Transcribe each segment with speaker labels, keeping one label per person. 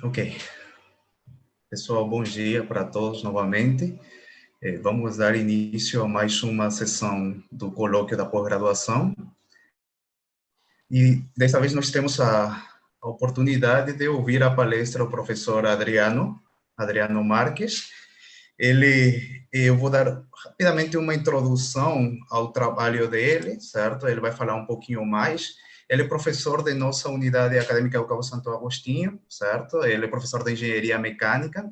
Speaker 1: Ok. Pessoal, bom dia para todos novamente. Vamos dar início a mais uma sessão do colóquio da pós-graduação. E desta vez nós temos a oportunidade de ouvir a palestra do professor Adriano Marques. Eu vou dar rapidamente uma introdução ao trabalho dele, certo? Ele vai falar um pouquinho mais. Ele é professor de nossa unidade acadêmica do Cabo Santo Agostinho, certo? Ele é professor de engenharia mecânica.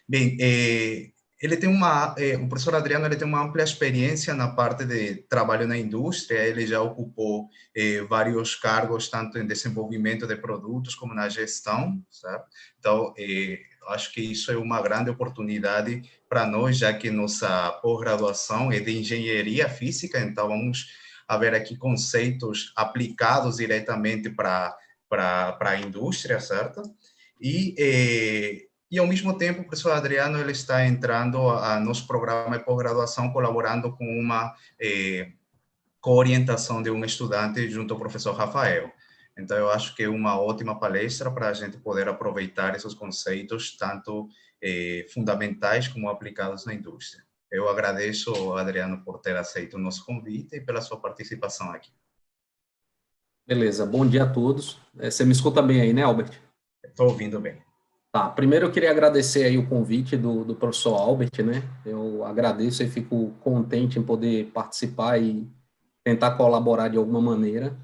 Speaker 1: Bem, o professor Adriano ele tem uma ampla experiência na parte de trabalho na indústria, ele já ocupou vários cargos, tanto em desenvolvimento de produtos como na gestão, certo? Então, acho que isso é uma grande oportunidade para nós, já que nossa pós-graduação é de engenharia física, então vamos ver aqui conceitos aplicados diretamente para a indústria, certo? E, ao mesmo tempo, o professor Adriano ele está entrando a nosso programa de pós-graduação, colaborando com uma co-orientação de um estudante junto ao professor Rafael. Então, eu acho que é uma ótima palestra para a gente poder aproveitar esses conceitos, tanto fundamentais como aplicados na indústria. Eu agradeço, Adriano, por ter aceito o nosso convite e pela sua participação aqui.
Speaker 2: Beleza, bom dia a todos. Você me escuta bem aí, né, Albert?
Speaker 1: Estou ouvindo bem.
Speaker 2: Tá, primeiro eu queria agradecer aí o convite do professor Albert, né? Eu agradeço e fico contente em poder participar e tentar colaborar de alguma maneira.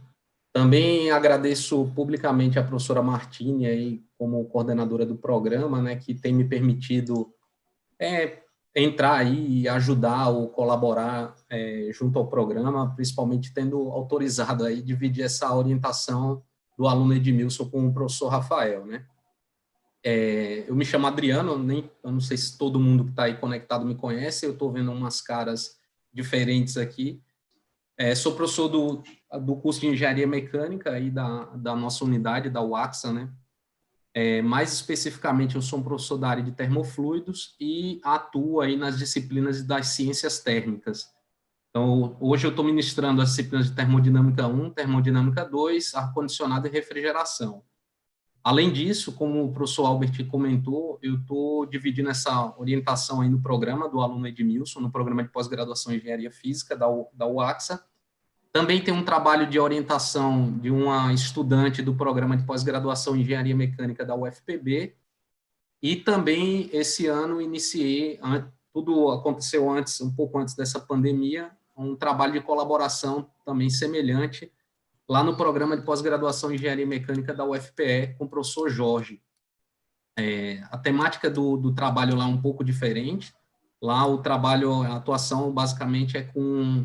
Speaker 2: Também agradeço publicamente a professora Martini aí como coordenadora do programa, né, que tem me permitido entrar aí e ajudar ou colaborar junto ao programa, principalmente tendo autorizado aí dividir essa orientação do aluno Edmilson com o professor Rafael, né? Eu me chamo Adriano, eu não sei se todo mundo que está aí conectado me conhece, eu estou vendo umas caras diferentes aqui. Sou professor do curso de Engenharia Mecânica aí da nossa unidade, da UAXA, né? Mais especificamente, eu sou um professor da área de termofluidos e atuo aí nas disciplinas das ciências térmicas. Então, hoje eu estou ministrando as disciplinas de termodinâmica 1, termodinâmica 2, ar-condicionado e refrigeração. Além disso, como o professor Albert comentou, eu estou dividindo essa orientação aí no programa do aluno Edmilson, no programa de pós-graduação em Engenharia Física da UAXA. Também tem um trabalho de orientação de uma estudante do programa de pós-graduação em Engenharia Mecânica da UFPB. E também, esse ano, iniciei, tudo aconteceu antes, um pouco antes dessa pandemia, um trabalho de colaboração também semelhante, lá no programa de pós-graduação em Engenharia Mecânica da UFPE, com o professor Jorge. A temática do trabalho lá é um pouco diferente. Lá o trabalho, a atuação basicamente é com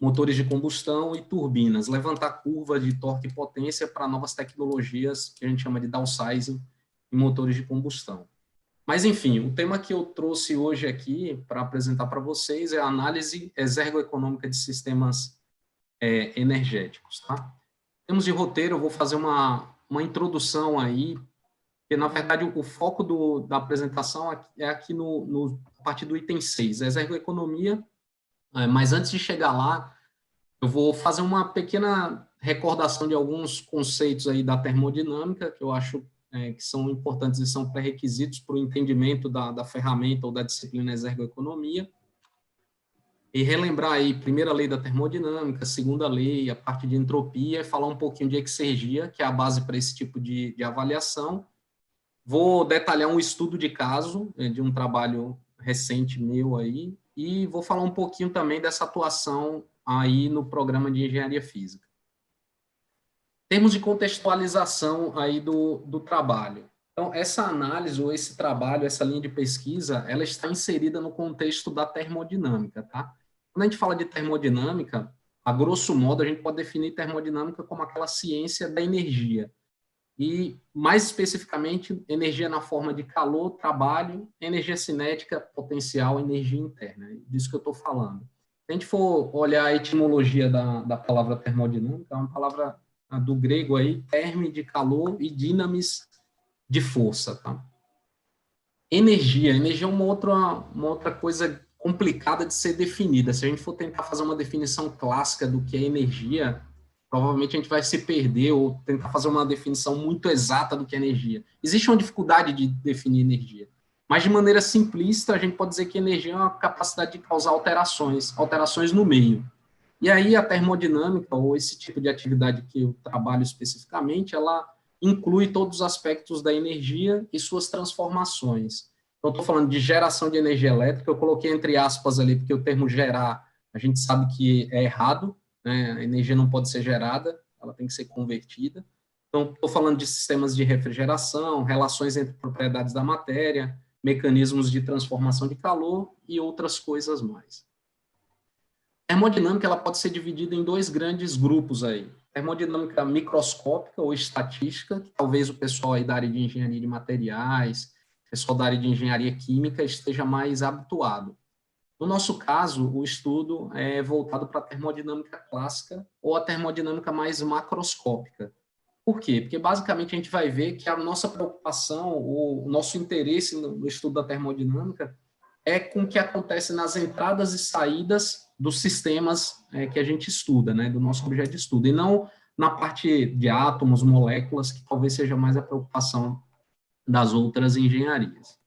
Speaker 2: motores de combustão e turbinas, levantar curva de torque e potência para novas tecnologias que a gente chama de downsizing em motores de combustão. Mas, enfim, o tema que eu trouxe hoje aqui para apresentar para vocês é a análise exergoeconômica de sistemas energéticos, tá? Em termos de roteiro, eu vou fazer uma introdução aí, porque, na verdade, o foco da apresentação é aqui a partir do item 6, exergoeconomia, mas antes de chegar lá, eu vou fazer uma pequena recordação de alguns conceitos aí da termodinâmica, que eu acho que são importantes e são pré-requisitos para o entendimento da ferramenta ou da disciplina exergoeconomia, e relembrar aí, primeira lei da termodinâmica, segunda lei, a parte de entropia, falar um pouquinho de exergia, que é a base para esse tipo de avaliação. Vou detalhar um estudo de caso, de um trabalho recente meu aí, e vou falar um pouquinho também dessa atuação aí no programa de engenharia física. Em termos de contextualização aí do trabalho. Então, essa análise ou esse trabalho, essa linha de pesquisa, ela está inserida no contexto da termodinâmica, tá? Quando a gente fala de termodinâmica, a grosso modo, a gente pode definir termodinâmica como aquela ciência da energia. E, mais especificamente, energia na forma de calor, trabalho, energia cinética, potencial, energia interna. É disso que eu estou falando. Se a gente for olhar a etimologia da palavra termodinâmica, é uma palavra do grego aí, terme de calor e dinamis de força, tá? Energia é uma outra coisa complicada de ser definida. Se a gente for tentar fazer uma definição clássica do que é energia, provavelmente a gente vai se perder ou tentar fazer uma definição muito exata do que é energia. Existe uma dificuldade de definir energia, mas de maneira simplista a gente pode dizer que energia é uma capacidade de causar alterações no meio. E aí a termodinâmica, ou esse tipo de atividade que eu trabalho especificamente, ela inclui todos os aspectos da energia e suas transformações. Então, estou falando de geração de energia elétrica, eu coloquei entre aspas ali, porque o termo gerar, a gente sabe que é errado, né? A energia não pode ser gerada, ela tem que ser convertida. Então, estou falando de sistemas de refrigeração, relações entre propriedades da matéria, mecanismos de transformação de calor e outras coisas mais. A termodinâmica ela pode ser dividida em dois grandes grupos aí. Termodinâmica microscópica ou estatística, que talvez o pessoal aí da área de engenharia de materiais, o pessoal da área de engenharia química esteja mais habituado. No nosso caso, o estudo é voltado para a termodinâmica clássica ou a termodinâmica mais macroscópica. Por quê? Porque basicamente a gente vai ver que a nossa preocupação, o nosso interesse no estudo da termodinâmica é com o que acontece nas entradas e saídas dos sistemas que a gente estuda, né, do nosso objeto de estudo, e não na parte de átomos, moléculas, que talvez seja mais a preocupação das outras engenharias.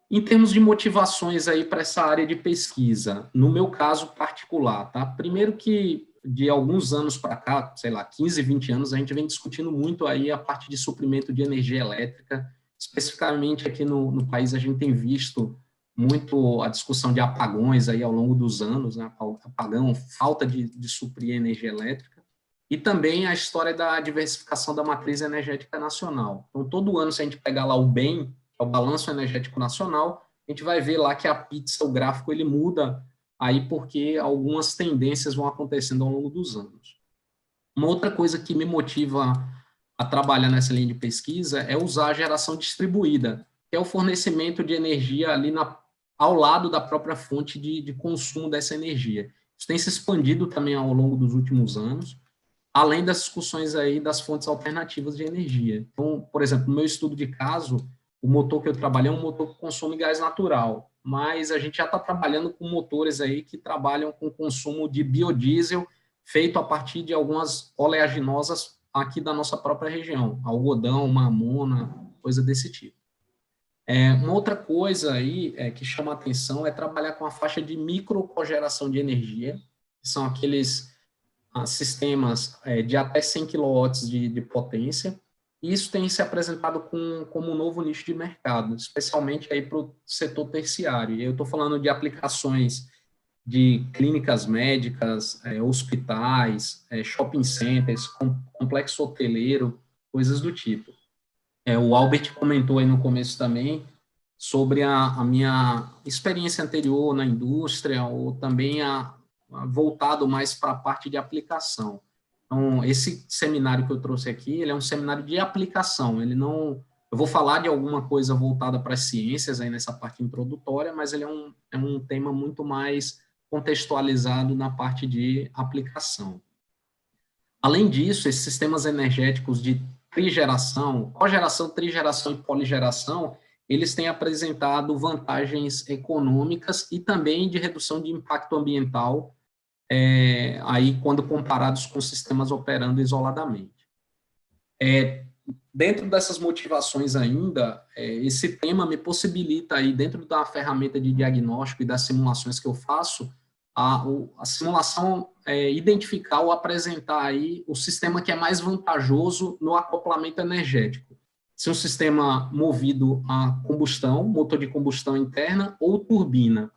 Speaker 2: Em termos de motivações aí para essa área de pesquisa, no meu caso particular, tá? Primeiro que de alguns anos para cá, sei lá, 15, 20 anos, a gente vem discutindo muito aí a parte de suprimento de energia elétrica, especificamente aqui no país a gente tem visto muito a discussão de apagões aí ao longo dos anos, né? Apagão, falta de suprir energia elétrica, e também a história da diversificação da matriz energética nacional. Então, todo ano, se a gente pegar lá o BEM, o Balanço Energético Nacional, a gente vai ver lá que a pizza, o gráfico, ele muda aí porque algumas tendências vão acontecendo ao longo dos anos. Uma outra coisa que me motiva a trabalhar nessa linha de pesquisa é usar a geração distribuída, que é o fornecimento de energia ali ao lado da própria fonte de consumo dessa energia. Isso tem se expandido também ao longo dos últimos anos, além das discussões aí das fontes alternativas de energia. Então, por exemplo, no meu estudo de caso, o motor que eu trabalhei é um motor que consome gás natural, mas a gente já está trabalhando com motores aí que trabalham com consumo de biodiesel feito a partir de algumas oleaginosas aqui da nossa própria região, algodão, mamona, coisa desse tipo. Uma outra coisa aí que chama a atenção é trabalhar com a faixa de microcogeração de energia, que são aqueles sistemas de até 100 kW de potência, e isso tem se apresentado como um novo nicho de mercado, especialmente aí para o setor terciário. E eu estou falando de aplicações de clínicas médicas, hospitais, shopping centers, complexo hoteleiro, coisas do tipo. O Albert comentou aí no começo também sobre a minha experiência anterior na indústria, ou também voltado mais para a parte de aplicação. Então, esse seminário que eu trouxe aqui, ele é um seminário de aplicação, ele não... Eu vou falar de alguma coisa voltada para as ciências aí nessa parte introdutória, mas ele é um tema muito mais contextualizado na parte de aplicação. Além disso, esses sistemas energéticos de trigeração, cogeração, trigeração e poligeração, eles têm apresentado vantagens econômicas e também de redução de impacto ambiental, aí quando comparados com sistemas operando isoladamente. Dentro dessas motivações ainda, esse tema me possibilita aí, dentro da ferramenta de diagnóstico e das simulações que eu faço, a simulação identificar ou apresentar aí o sistema que é mais vantajoso no acoplamento energético. Se um sistema movido a combustão, motor de combustão interna ou turbina.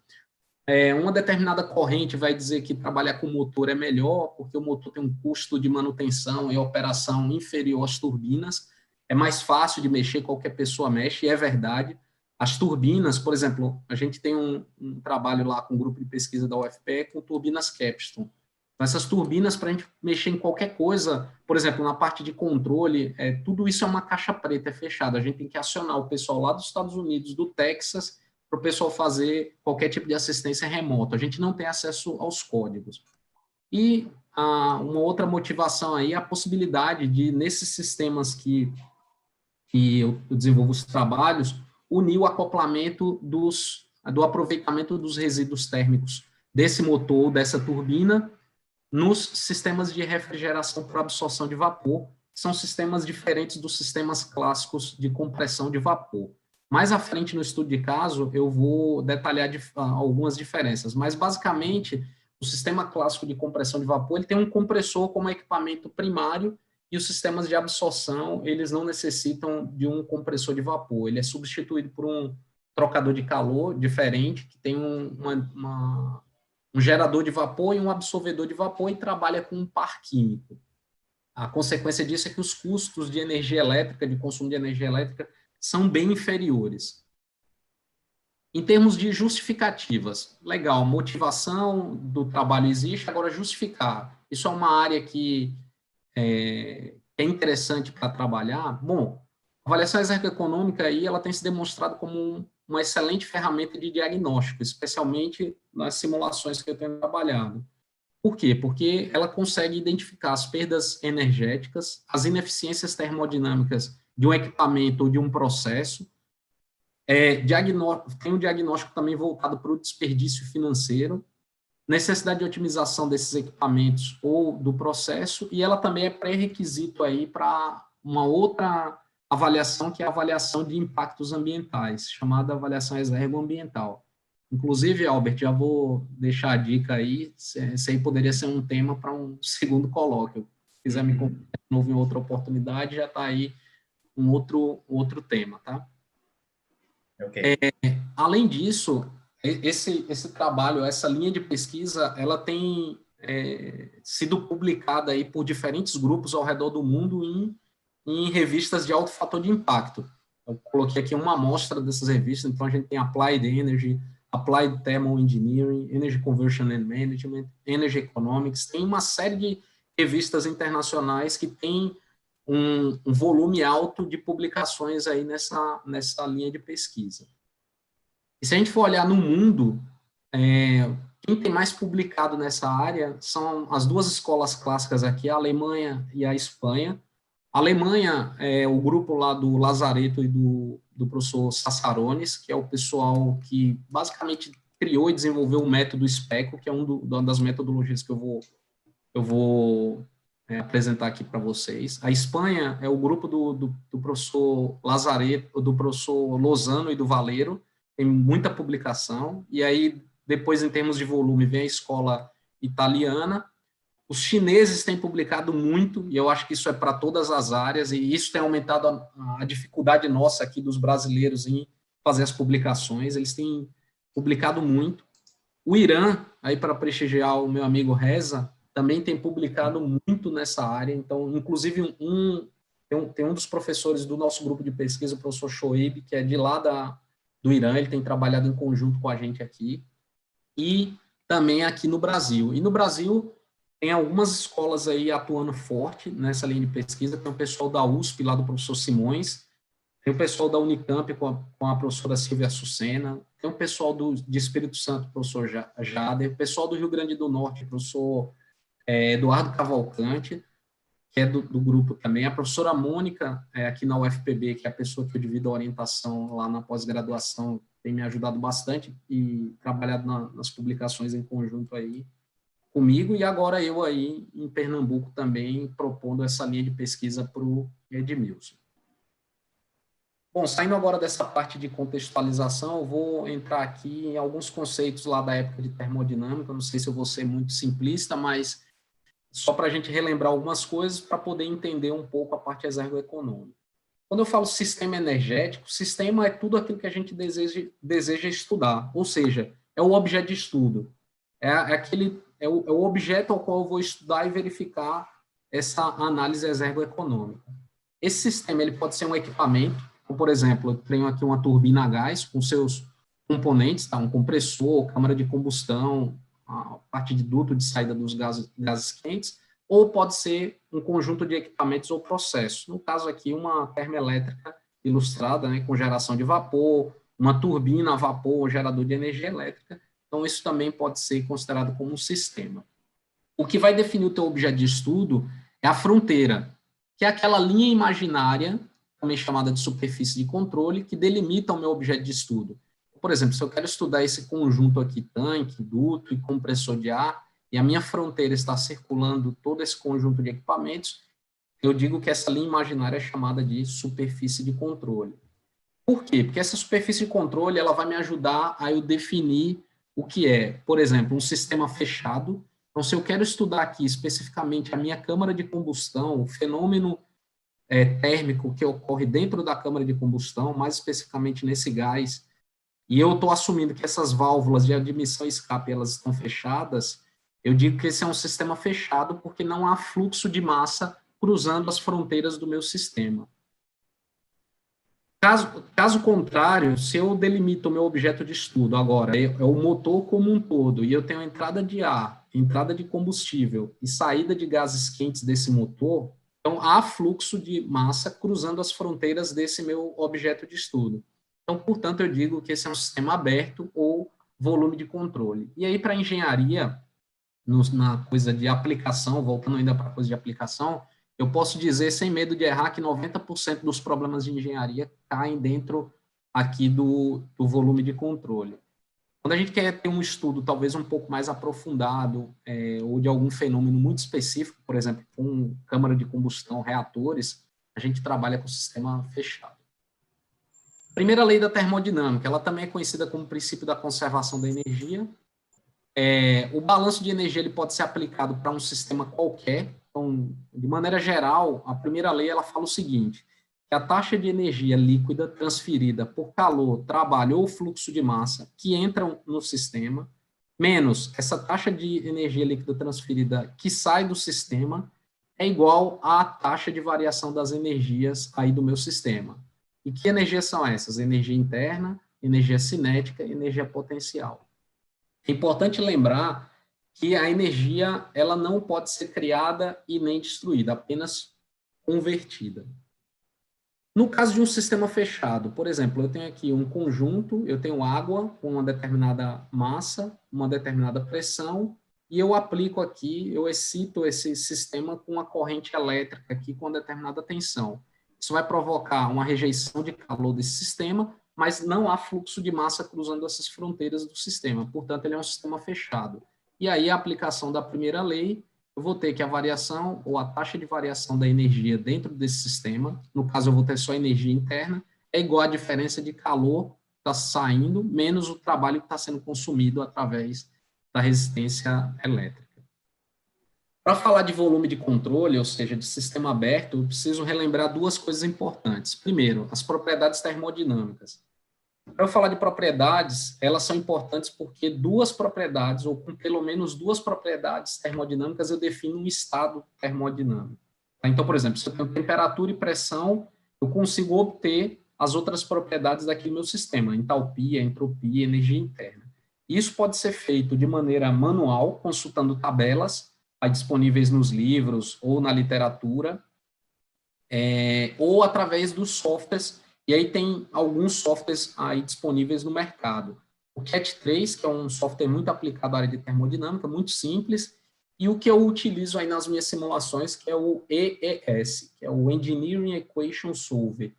Speaker 2: Uma determinada corrente vai dizer que trabalhar com motor é melhor, porque o motor tem um custo de manutenção e operação inferior às turbinas, é mais fácil de mexer, qualquer pessoa mexe, e é verdade. As turbinas, por exemplo, a gente tem um trabalho lá com um grupo de pesquisa da UFPE com turbinas Capstone. Então, essas turbinas, para a gente mexer em qualquer coisa, por exemplo, na parte de controle, tudo isso é uma caixa preta, é fechada. A gente tem que acionar o pessoal lá dos Estados Unidos, do Texas, para o pessoal fazer qualquer tipo de assistência remota. A gente não tem acesso aos códigos. E uma outra motivação aí é a possibilidade de, nesses sistemas que eu desenvolvo os trabalhos, unir o acoplamento do aproveitamento dos resíduos térmicos desse motor, dessa turbina, nos sistemas de refrigeração por absorção de vapor, que são sistemas diferentes dos sistemas clássicos de compressão de vapor. Mais à frente, no estudo de caso, eu vou detalhar algumas diferenças, mas, basicamente, o sistema clássico de compressão de vapor ele tem um compressor como equipamento primário e os sistemas de absorção, eles não necessitam de um compressor de vapor, ele é substituído por um trocador de calor diferente, que tem um gerador de vapor e um absorvedor de vapor e trabalha com um par químico. A consequência disso é que os custos de energia elétrica, de consumo de energia elétrica, são bem inferiores. Em termos de justificativas, legal, motivação do trabalho existe, agora justificar. Isso é uma área que é interessante para trabalhar. Bom, a avaliação exergo-econômica aí, ela tem se demonstrado como uma excelente ferramenta de diagnóstico, especialmente nas simulações que eu tenho trabalhado. Por quê? Porque ela consegue identificar as perdas energéticas, as ineficiências termodinâmicas de um equipamento ou de um processo. Tem um diagnóstico também voltado para o desperdício financeiro, necessidade de otimização desses equipamentos ou do processo, e ela também é pré-requisito aí para uma outra avaliação, que é a avaliação de impactos ambientais, chamada avaliação exergo-ambiental. Inclusive, Albert, já vou deixar a dica aí, esse aí poderia ser um tema para um segundo colóquio. Se quiser me convidar de novo em outra oportunidade, já está aí um outro tema, tá?
Speaker 1: Okay.
Speaker 2: Além disso, esse trabalho, essa linha de pesquisa, ela tem sido publicada aí por diferentes grupos ao redor do mundo em revistas de alto fator de impacto. Eu coloquei aqui uma amostra dessas revistas, então a gente tem Applied Energy, Applied Thermal Engineering, Energy Conversion and Management, Energy Economics, tem uma série de revistas internacionais que têm um volume alto de publicações aí nessa linha de pesquisa. E se a gente for olhar no mundo, quem tem mais publicado nessa área são as duas escolas clássicas aqui, a Alemanha e a Espanha. A Alemanha é o grupo lá do Lazaretto e do professor Sassarones, que é o pessoal que basicamente criou e desenvolveu o método SPECO, que é uma das metodologias que eu vou apresentar aqui para vocês. A Espanha é o grupo do professor Lazaretto, do professor Lozano e do Valero, tem muita publicação, e aí depois, em termos de volume, vem a escola italiana. Os chineses têm publicado muito, e eu acho que isso é para todas as áreas, e isso tem aumentado a dificuldade nossa aqui dos brasileiros em fazer as publicações, eles têm publicado muito. O Irã, aí para prestigiar o meu amigo Reza, também tem publicado muito nessa área, então, inclusive, tem um dos professores do nosso grupo de pesquisa, o professor Shoaib, que é de lá do Irã, ele tem trabalhado em conjunto com a gente aqui, e também aqui no Brasil. E no Brasil, tem algumas escolas aí atuando forte nessa linha de pesquisa, tem o pessoal da USP, lá do professor Simões, tem o pessoal da Unicamp com a professora Silvia Sucena, tem o pessoal de Espírito Santo, professor Jader, o pessoal do Rio Grande do Norte, professor Eduardo Cavalcante, que é do grupo também, a professora Mônica, aqui na UFPB, que é a pessoa que eu divido a orientação lá na pós-graduação, tem me ajudado bastante e trabalhado nas publicações em conjunto aí comigo, e agora eu aí em Pernambuco também propondo essa linha de pesquisa para o Edmilson. Bom, saindo agora dessa parte de contextualização, eu vou entrar aqui em alguns conceitos lá da época de termodinâmica, não sei se eu vou ser muito simplista, mas só para a gente relembrar algumas coisas para poder entender um pouco a parte exergo-econômica. Quando eu falo sistema energético, sistema é tudo aquilo que a gente deseja estudar, ou seja, é o objeto de estudo, é o objeto ao qual eu vou estudar e verificar essa análise exergo-econômica. Esse sistema ele pode ser um equipamento, como, por exemplo, eu tenho aqui uma turbina a gás com seus componentes, tá? Um compressor, câmara de combustão, a parte de duto de saída dos gases quentes, ou pode ser um conjunto de equipamentos ou processos. No caso aqui, uma termoelétrica ilustrada, né, com geração de vapor, uma turbina a vapor ou gerador de energia elétrica. Então, isso também pode ser considerado como um sistema. O que vai definir o teu objeto de estudo é a fronteira, que é aquela linha imaginária, também chamada de superfície de controle, que delimita o meu objeto de estudo. Por exemplo, se eu quero estudar esse conjunto aqui, tanque, duto e compressor de ar, e a minha fronteira está circulando todo esse conjunto de equipamentos, eu digo que essa linha imaginária é chamada de superfície de controle. Por quê? Porque essa superfície de controle ela vai me ajudar a eu definir o que é, por exemplo, um sistema fechado. Então, se eu quero estudar aqui especificamente a minha câmara de combustão, o fenômeno térmico que ocorre dentro da câmara de combustão, mais especificamente nesse gás, e eu estou assumindo que essas válvulas de admissão e escape elas estão fechadas, eu digo que esse é um sistema fechado porque não há fluxo de massa cruzando as fronteiras do meu sistema. Caso contrário, se eu delimito o meu objeto de estudo agora, é o motor como um todo, e eu tenho entrada de ar, entrada de combustível e saída de gases quentes desse motor, então há fluxo de massa cruzando as fronteiras desse meu objeto de estudo. Então, portanto, eu digo que esse é um sistema aberto ou volume de controle. E aí, para a engenharia, na coisa de aplicação, voltando ainda para a coisa de aplicação, eu posso dizer, sem medo de errar, que 90% dos problemas de engenharia caem dentro aqui do volume de controle. Quando a gente quer ter um estudo talvez um pouco mais aprofundado, ou de algum fenômeno muito específico, por exemplo, com câmara de combustão, reatores, a gente trabalha com sistema fechado. Primeira lei da termodinâmica, ela também é conhecida como princípio da conservação da energia. O balanço de energia ele pode ser aplicado para um sistema qualquer. Então, de maneira geral, a primeira lei ela fala o seguinte, que a taxa de energia líquida transferida por calor, trabalho ou fluxo de massa que entram no sistema, menos essa taxa de energia líquida transferida que sai do sistema, é igual à taxa de variação das energias aí do meu sistema. E que energias são essas? Energia interna, energia cinética e energia potencial. É importante lembrar que a energia ela não pode ser criada e nem destruída, apenas convertida. No caso de um sistema fechado, por exemplo, eu tenho aqui um conjunto, eu tenho água com uma determinada massa, uma determinada pressão, e eu aplico aqui, eu excito esse sistema com uma corrente elétrica aqui com uma determinada tensão. Isso vai provocar uma rejeição de calor desse sistema, mas não há fluxo de massa cruzando essas fronteiras do sistema. Portanto, ele é um sistema fechado. E aí, a aplicação da primeira lei, eu vou ter que a variação ou a taxa de variação da energia dentro desse sistema, no caso, eu vou ter só energia interna, é igual à diferença de calor que está saindo, menos o trabalho que está sendo consumido através da resistência elétrica. Para falar de volume de controle, ou seja, de sistema aberto, eu preciso relembrar duas coisas importantes. Primeiro, as propriedades termodinâmicas. Para eu falar de propriedades, elas são importantes porque duas propriedades, ou com pelo menos duas propriedades termodinâmicas, eu defino um estado termodinâmico. Então, por exemplo, se eu tenho temperatura e pressão, eu consigo obter as outras propriedades daquele meu sistema, entalpia, entropia, energia interna. Isso pode ser feito de maneira manual, consultando tabelas, disponíveis nos livros ou na literatura, ou através dos softwares, e aí tem alguns softwares aí disponíveis no mercado. O CAT3, que é um software muito aplicado à área de termodinâmica, muito simples, e o que eu utilizo aí nas minhas simulações, que é o EES, que é o Engineering Equation Solver.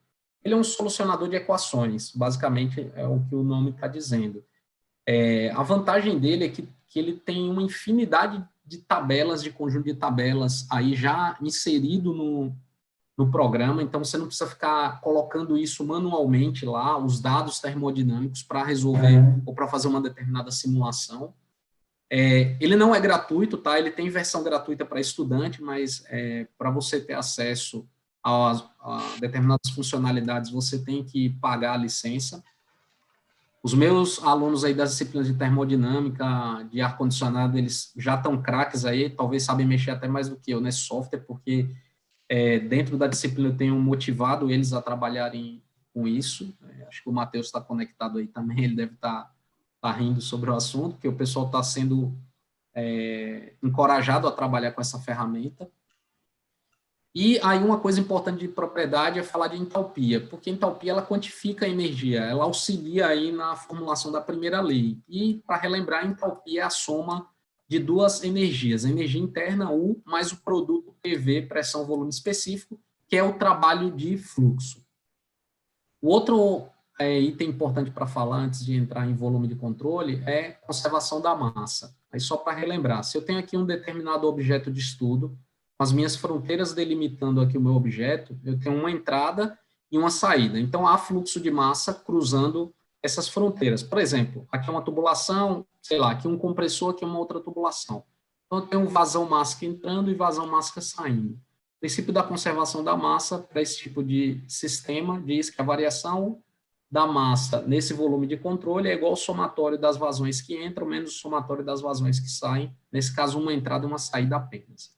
Speaker 2: Ele é um solucionador de equações, basicamente é o que o nome está dizendo. A vantagem dele é que ele tem uma infinidade de tabelas, de conjunto de tabelas aí já inserido no programa, então você não precisa ficar colocando isso manualmente lá, os dados termodinâmicos para resolver ou para fazer uma determinada simulação. Ele não é gratuito, tá? Ele tem versão gratuita para estudante, mas para você ter acesso a determinadas funcionalidades, você tem que pagar a licença. Os meus alunos aí das disciplinas de termodinâmica, de ar-condicionado, eles já estão craques aí, talvez sabem mexer até mais do que eu nesse software, porque dentro da disciplina eu tenho motivado eles a trabalharem com isso. Acho que o Matheus está conectado aí também, ele deve estar rindo sobre o assunto, porque o pessoal está sendo encorajado a trabalhar com essa ferramenta. E aí uma coisa importante de propriedade é falar de entalpia, porque a entalpia ela quantifica a energia, ela auxilia aí na formulação da primeira lei. E, para relembrar, a entalpia é a soma de duas energias, a energia interna, U, mais o produto PV, pressão, volume específico, que é o trabalho de fluxo. O outro item importante para falar antes de entrar em volume de controle é conservação da massa. Aí só para relembrar, se eu tenho aqui um determinado objeto de estudo, com as minhas fronteiras delimitando aqui o meu objeto, eu tenho uma entrada e uma saída. Então, há fluxo de massa cruzando essas fronteiras. Por exemplo, aqui é uma tubulação, sei lá, aqui um compressor, aqui uma outra tubulação. Então, eu tenho vazão mássica entrando e vazão mássica saindo. O princípio da conservação da massa para esse tipo de sistema diz que a variação da massa nesse volume de controle é igual ao somatório das vazões que entram menos o somatório das vazões que saem, nesse caso, uma entrada e uma saída apenas.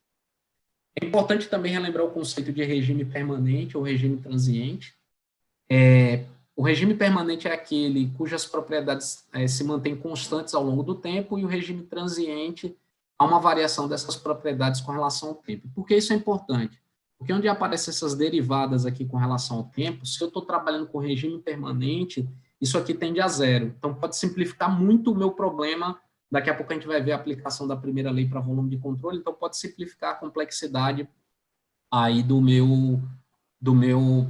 Speaker 2: É importante também relembrar o conceito de regime permanente ou regime transiente. O regime permanente é aquele cujas propriedades se mantêm constantes ao longo do tempo, e o regime transiente há uma variação dessas propriedades com relação ao tempo. Por que isso é importante? Porque onde aparecem essas derivadas aqui com relação ao tempo, se eu estou trabalhando com regime permanente, isso aqui tende a zero. Então, pode simplificar muito o meu problema. Daqui a pouco a gente vai ver a aplicação da primeira lei para volume de controle, então pode simplificar a complexidade aí do meu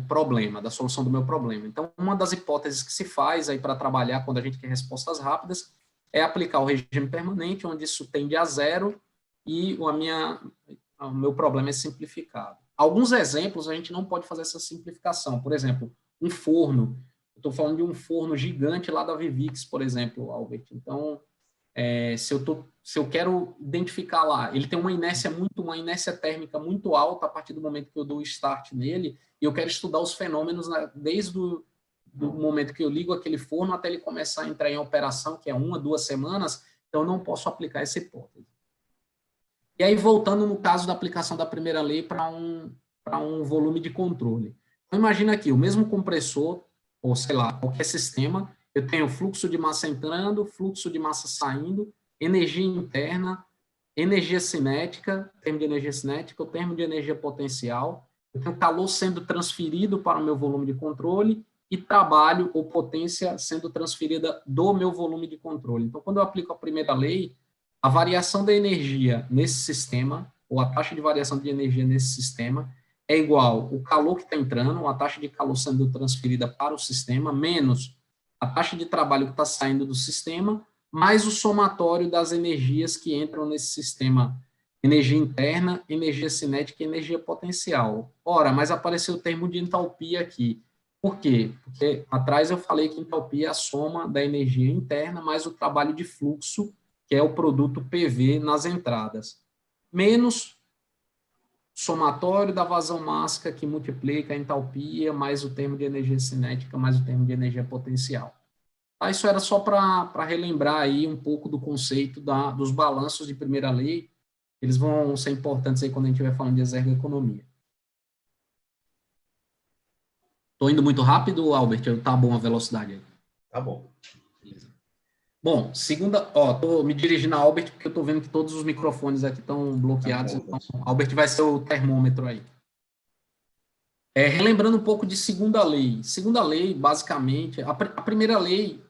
Speaker 2: problema, da solução do meu problema. Então, uma das hipóteses que se faz aí para trabalhar quando a gente quer respostas rápidas é aplicar o regime permanente, onde isso tende a zero e o meu problema é simplificado. Alguns exemplos a gente não pode fazer essa simplificação. Por exemplo, um forno. Eu estou falando de um forno gigante lá da Vivix, por exemplo, Albert. Então, se eu quero identificar lá, ele tem uma inércia térmica muito alta a partir do momento que eu dou o start nele, e eu quero estudar os fenômenos desde do momento que eu ligo aquele forno até ele começar a entrar em operação, que é 1 a 2 semanas, então eu não posso aplicar essa hipótese. E aí, voltando no caso da aplicação da primeira lei para um volume de controle. Então, imagina aqui, o mesmo compressor, ou sei lá, qualquer sistema, eu tenho fluxo de massa entrando, fluxo de massa saindo, energia interna, energia cinética, termo de energia cinética, o termo de energia potencial, eu tenho calor sendo transferido para o meu volume de controle e trabalho ou potência sendo transferida do meu volume de controle. Então, quando eu aplico a primeira lei, a variação da energia nesse sistema, ou a taxa de variação de energia nesse sistema, é igual o calor que está entrando, a taxa de calor sendo transferida para o sistema, menos a taxa de trabalho que está saindo do sistema, mais o somatório das energias que entram nesse sistema, energia interna, energia cinética e energia potencial. Ora, mas apareceu o termo de entalpia aqui. Por quê? Porque atrás eu falei que entalpia é a soma da energia interna mais o trabalho de fluxo, que é o produto PV nas entradas, menos somatório da vazão mássica que multiplica a entalpia, mais o termo de energia cinética, mais o termo de energia potencial. Isso era só para relembrar aí um pouco do conceito dos balanços de primeira lei. Eles vão ser importantes aí quando a gente estiver falando de exergoeconomia. Estou indo muito rápido, Albert? Tá bom a velocidade aí?
Speaker 1: Tá bom.
Speaker 2: Beleza. Bom, estou me dirigindo a Albert porque eu estou vendo que todos os microfones aqui estão bloqueados, então Albert vai ser o termômetro aí. Relembrando um pouco de segunda lei. Segunda lei, basicamente, a primeira lei,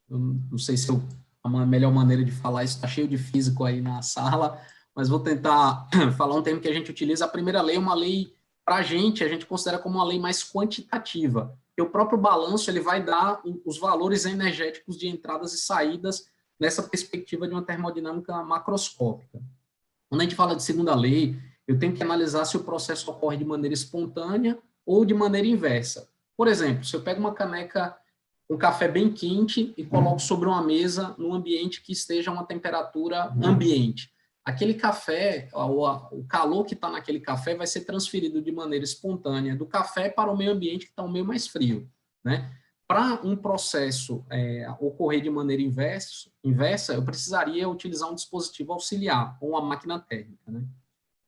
Speaker 2: eu não sei se a melhor maneira de falar isso, está cheio de físico aí na sala, mas vou tentar falar um termo que a gente utiliza. A primeira lei é uma lei, para a gente considera como uma lei mais quantitativa, porque o próprio balanço ele vai dar os valores energéticos de entradas e saídas nessa perspectiva de uma termodinâmica macroscópica. Quando a gente fala de segunda lei, eu tenho que analisar se o processo ocorre de maneira espontânea ou de maneira inversa. Por exemplo, se eu pego uma caneca com café bem quente e coloco sobre uma mesa num ambiente que esteja a uma temperatura ambiente, aquele café, o calor que está naquele café vai ser transferido de maneira espontânea do café para o meio ambiente que está um meio mais frio, né? Para um processo ocorrer de maneira inversa, eu precisaria utilizar um dispositivo auxiliar, ou uma máquina térmica, né?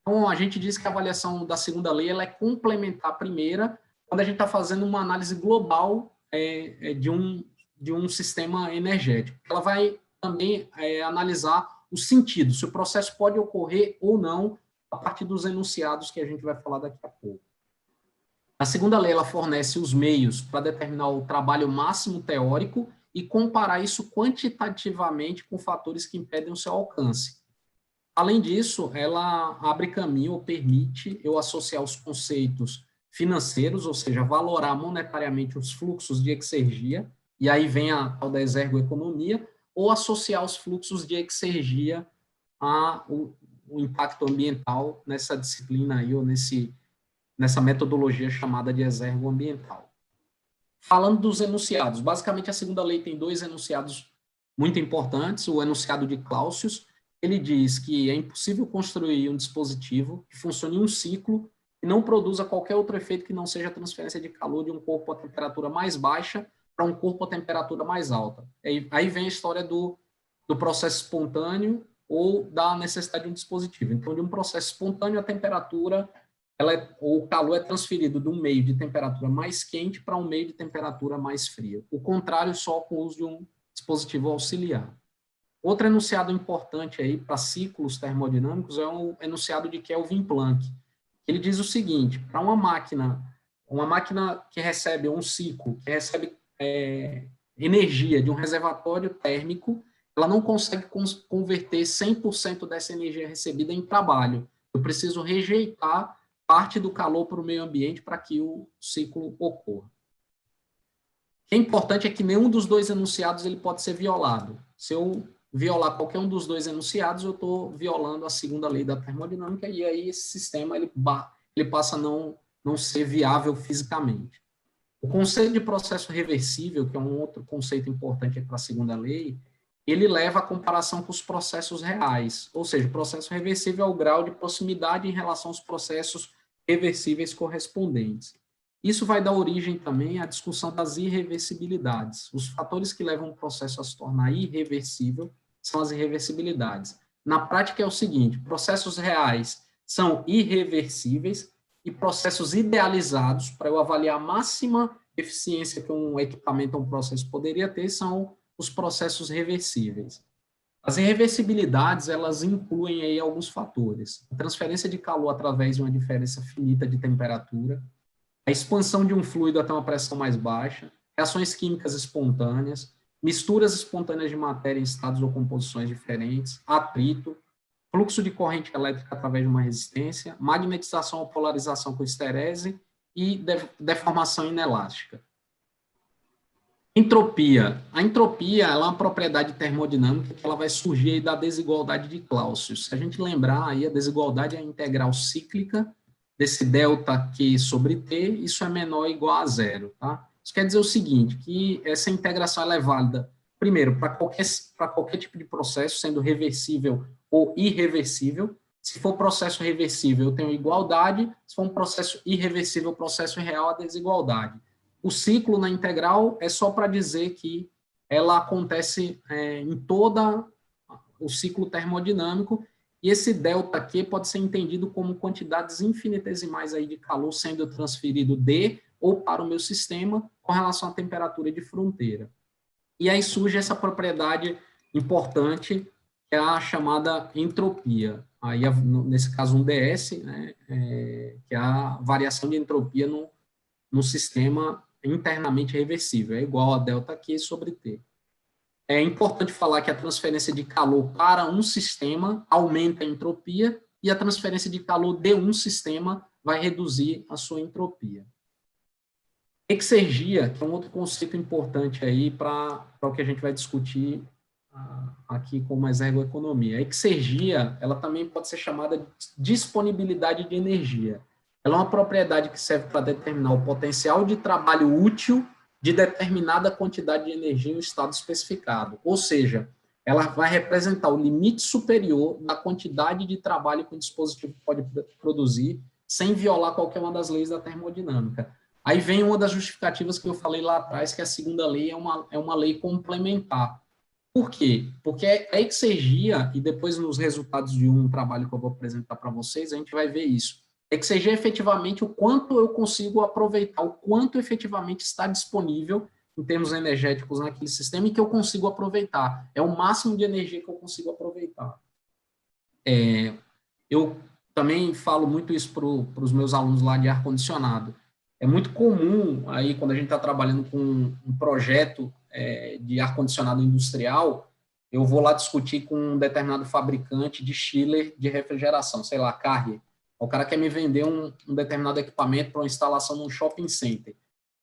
Speaker 2: Então, a gente diz que a avaliação da segunda lei ela é complementar à primeira, quando a gente está fazendo uma análise global de um sistema energético. Ela vai também analisar o sentido, se o processo pode ocorrer ou não, a partir dos enunciados que a gente vai falar daqui a pouco. A segunda lei ela fornece os meios para determinar o trabalho máximo teórico e comparar isso quantitativamente com fatores que impedem o seu alcance. Além disso, ela abre caminho ou permite eu associar os conceitos financeiros, ou seja, valorar monetariamente os fluxos de exergia, e aí vem a tal da exergoeconomia, ou associar os fluxos de exergia ao impacto ambiental nessa disciplina aí, ou nessa metodologia chamada de exergoambiental. Falando dos enunciados, basicamente a segunda lei tem 2 enunciados muito importantes. O enunciado de Clausius, ele diz que é impossível construir um dispositivo que funcione em um ciclo e não produza qualquer outro efeito que não seja a transferência de calor de um corpo a temperatura mais baixa para um corpo a temperatura mais alta. Aí vem a história do processo espontâneo ou da necessidade de um dispositivo. Então, de um processo espontâneo, a temperatura, o calor é transferido de um meio de temperatura mais quente para um meio de temperatura mais fria. O contrário, só com o uso de um dispositivo auxiliar. Outro enunciado importante aí para ciclos termodinâmicos é o enunciado de Kelvin Planck. Ele diz o seguinte: para uma máquina que recebe um ciclo, que recebe energia de um reservatório térmico, ela não consegue converter 100% dessa energia recebida em trabalho. Eu preciso rejeitar parte do calor para o meio ambiente para que o ciclo ocorra. O que é importante é que nenhum dos 2 enunciados ele pode ser violado. Se eu violar qualquer um dos 2 enunciados, eu estou violando a segunda lei da termodinâmica, e aí esse sistema ele passa a não ser viável fisicamente. O conceito de processo reversível, que é um outro conceito importante para a segunda lei, ele leva a comparação com os processos reais, ou seja, o processo reversível é o grau de proximidade em relação aos processos reversíveis correspondentes. Isso vai dar origem também à discussão das irreversibilidades. Os fatores que levam o processo a se tornar irreversível são as irreversibilidades. Na prática é o seguinte: processos reais são irreversíveis e processos idealizados, para eu avaliar a máxima eficiência que um equipamento ou um processo poderia ter, são os processos reversíveis. As irreversibilidades, elas incluem aí alguns fatores: a transferência de calor através de uma diferença finita de temperatura, a expansão de um fluido até uma pressão mais baixa, reações químicas espontâneas, misturas espontâneas de matéria em estados ou composições diferentes, atrito, fluxo de corrente elétrica através de uma resistência, magnetização ou polarização com esterese e deformação inelástica. Entropia. A entropia ela é uma propriedade termodinâmica que ela vai surgir aí da desigualdade de Clausius. Se a gente lembrar, aí a desigualdade é a integral cíclica desse delta Q sobre T, isso é menor ou igual a 0. Tá? Isso quer dizer o seguinte, que essa integração ela é válida, primeiro, para qualquer tipo de processo, sendo reversível ou irreversível. Se for processo reversível, eu tenho igualdade. Se for um processo irreversível, processo real, a desigualdade. O ciclo na integral é só para dizer que ela acontece em todo o ciclo termodinâmico, e esse ΔQ pode ser entendido como quantidades infinitesimais aí de calor sendo transferido de ou para o meu sistema com relação à temperatura de fronteira. E aí surge essa propriedade importante, que é a chamada entropia. Aí, nesse caso, um DS, né, que é a variação de entropia no sistema internamente reversível, é igual a ΔQ sobre T. É importante falar que a transferência de calor para um sistema aumenta a entropia e a transferência de calor de um sistema vai reduzir a sua entropia. Exergia, que é um outro conceito importante aí para o que a gente vai discutir aqui como exergoeconomia. A exergia, ela também pode ser chamada de disponibilidade de energia. Ela é uma propriedade que serve para determinar o potencial de trabalho útil de determinada quantidade de energia em um estado especificado. Ou seja, ela vai representar o limite superior da quantidade de trabalho que o dispositivo pode produzir, sem violar qualquer uma das leis da termodinâmica. Aí vem uma das justificativas que eu falei lá atrás, que a segunda lei é uma lei complementar. Por quê? Porque a exergia, e depois nos resultados de um trabalho que eu vou apresentar para vocês, a gente vai ver isso. Exerger efetivamente o quanto eu consigo aproveitar, o quanto efetivamente está disponível em termos energéticos naquele sistema e que eu consigo aproveitar. É o máximo de energia que eu consigo aproveitar. Eu também falo muito isso para os meus alunos lá de ar-condicionado. É muito comum, aí, quando a gente está trabalhando com um projeto de ar-condicionado industrial, eu vou lá discutir com um determinado fabricante de chiller de refrigeração, sei lá, Carrier. O cara quer me vender um determinado equipamento para uma instalação num shopping center.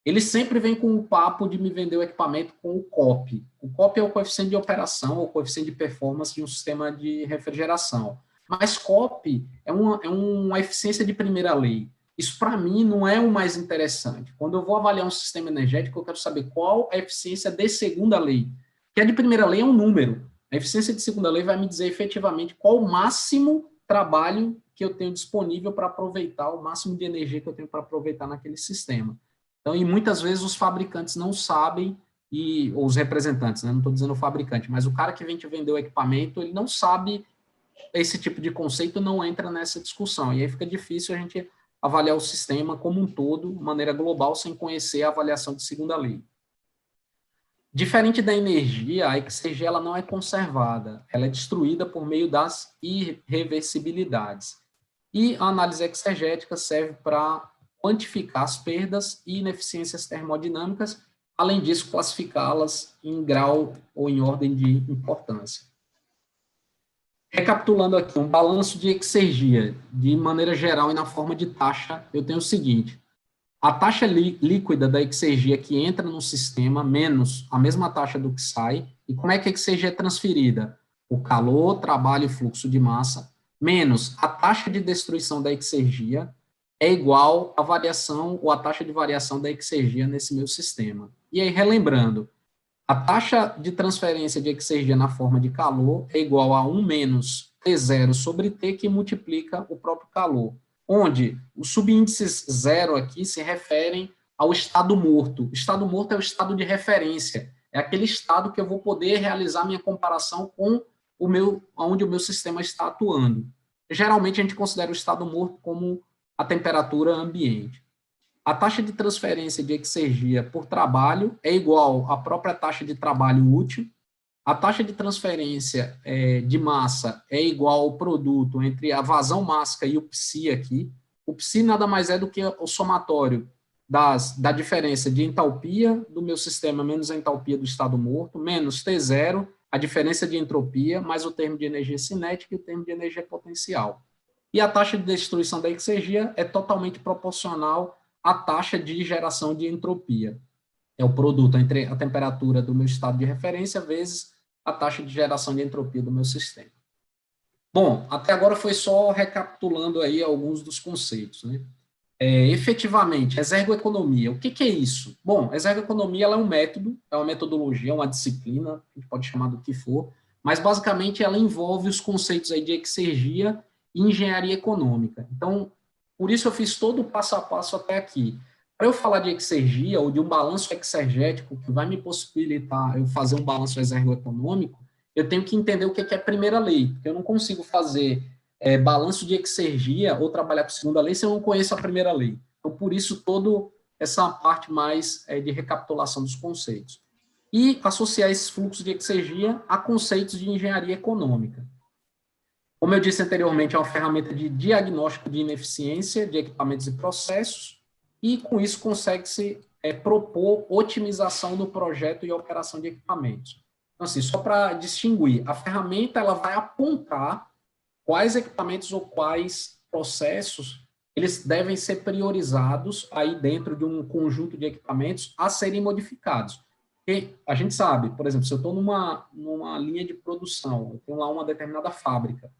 Speaker 2: Ele sempre vem com o papo de me vender o equipamento com o COP. O COP é o coeficiente de operação, ou coeficiente de performance de um sistema de refrigeração. Mas COP é uma eficiência de primeira lei. Isso, para mim, não é o mais interessante. Quando eu vou avaliar um sistema energético, eu quero saber qual a eficiência de segunda lei. Que a de primeira lei é um número. A eficiência de segunda lei vai me dizer efetivamente qual o máximo trabalho que eu tenho disponível para aproveitar, o máximo de energia que eu tenho para aproveitar naquele sistema. Então, e muitas vezes os fabricantes não sabem, ou os representantes, né? Não estou dizendo o fabricante, mas o cara que vem te vender o equipamento, ele não sabe esse tipo de conceito, não entra nessa discussão. E aí fica difícil a gente avaliar o sistema como um todo, de maneira global, sem conhecer a avaliação de segunda lei. Diferente da energia, a ExCG ela não é conservada, ela é destruída por meio das irreversibilidades. E a análise exegética serve para quantificar as perdas e ineficiências termodinâmicas, além disso, classificá-las em grau ou em ordem de importância. Recapitulando aqui, um balanço de exergia, de maneira geral e na forma de taxa, eu tenho o seguinte: a taxa líquida da exergia que entra no sistema, menos a mesma taxa do que sai. E como é que a exergia é transferida? O calor, trabalho e fluxo de massa, menos a taxa de destruição da exergia, é igual à variação ou a taxa de variação da exergia nesse meu sistema. E aí, relembrando, a taxa de transferência de exergia na forma de calor é igual a 1 menos T0 sobre T, que multiplica o próprio calor, onde os subíndices zero aqui se referem ao estado morto. O estado morto é o estado de referência, é aquele estado que eu vou poder realizar minha comparação com onde o meu sistema está atuando. Geralmente, a gente considera o estado morto como a temperatura ambiente. A taxa de transferência de exergia por trabalho é igual à própria taxa de trabalho útil. A taxa de transferência de massa é igual ao produto entre a vazão mássica e o psi aqui. O psi nada mais é do que o somatório da diferença de entalpia do meu sistema menos a entalpia do estado morto, menos T0, a diferença de entropia, mais o termo de energia cinética e o termo de energia potencial. E a taxa de destruição da exergia é totalmente proporcional à taxa de geração de entropia. É o produto entre a temperatura do meu estado de referência vezes a taxa de geração de entropia do meu sistema. Bom, até agora foi só recapitulando aí alguns dos conceitos, né? Efetivamente, exergoeconomia, o que é isso? Bom, exergoeconomia ela é um método, é uma metodologia, é uma disciplina, a gente pode chamar do que for, mas basicamente ela envolve os conceitos aí de exergia e engenharia econômica. Então, por isso eu fiz todo o passo a passo até aqui. Para eu falar de exergia ou de um balanço exergético que vai me possibilitar eu fazer um balanço exergoeconômico, eu tenho que entender o que é a primeira lei, porque eu não consigo fazer balanço de exergia ou trabalhar com segunda lei se eu não conheço a primeira lei. Então, por isso, toda essa parte mais de recapitulação dos conceitos. E associar esses fluxos de exergia a conceitos de engenharia econômica. Como eu disse anteriormente, é uma ferramenta de diagnóstico de ineficiência de equipamentos e processos, e com isso consegue-se propor otimização do projeto e operação de equipamentos. Então, assim, só para distinguir, a ferramenta ela vai apontar quais equipamentos ou quais processos eles devem ser priorizados aí dentro de um conjunto de equipamentos a serem modificados. E a gente sabe, por exemplo, se eu estou numa linha de produção, eu tenho lá uma determinada fábrica,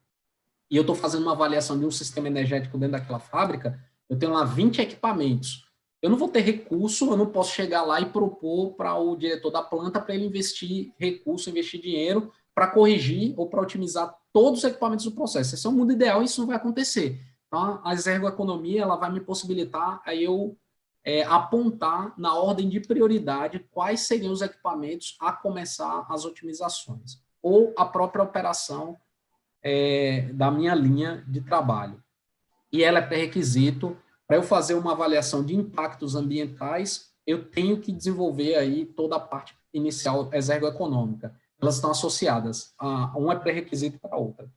Speaker 2: e eu estou fazendo uma avaliação de um sistema energético dentro daquela fábrica, eu tenho lá 20 equipamentos. Eu não vou ter recurso, eu não posso chegar lá e propor para o diretor da planta para ele investir recurso, investir dinheiro para corrigir ou para otimizar todos os equipamentos do processo. Esse é o mundo ideal e isso não vai acontecer. Então, a exergoeconomia ela vai me possibilitar a eu apontar na ordem de prioridade quais seriam os equipamentos a começar as otimizações ou a própria operação da minha linha de trabalho. E ela é pré-requisito para eu fazer uma avaliação de impactos ambientais, eu tenho que desenvolver aí toda a parte inicial exergoeconômica. Elas estão associadas, uma é pré-requisito para a outra.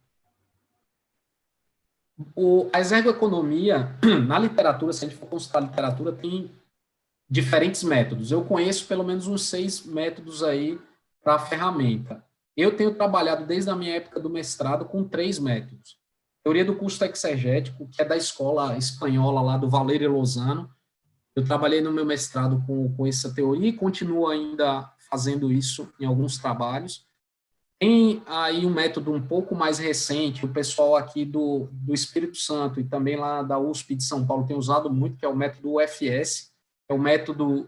Speaker 2: A exergoeconomia, na literatura, se a gente for consultar a literatura, tem diferentes métodos. Eu conheço pelo menos uns 6 métodos aí para a ferramenta. Eu tenho trabalhado desde a minha época do mestrado com 3 métodos. teoria do custo exegético, que é da escola espanhola lá do Valério Lozano. Eu trabalhei no meu mestrado com essa teoria e continuo ainda fazendo isso em alguns trabalhos. Tem aí um método um pouco mais recente, o pessoal aqui do Espírito Santo e também lá da USP de São Paulo tem usado muito, que é o método UFS, é o método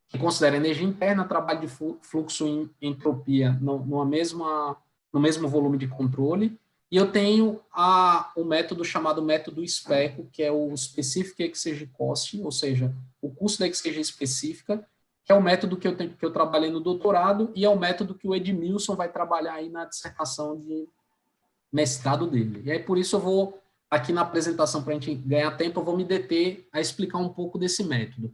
Speaker 2: que considera energia interna, trabalho de fluxo e entropia no mesmo volume de controle. E eu tenho o método chamado método SPECO, que é o Specific Exergy Cost, ou seja, o custo da exergia específica, que é o método que eu trabalhei no doutorado e é o método que o Edmilson vai trabalhar aí na dissertação de mestrado dele. E aí, por isso, eu vou, aqui na apresentação, para a gente ganhar tempo, eu vou me deter a explicar um pouco desse método.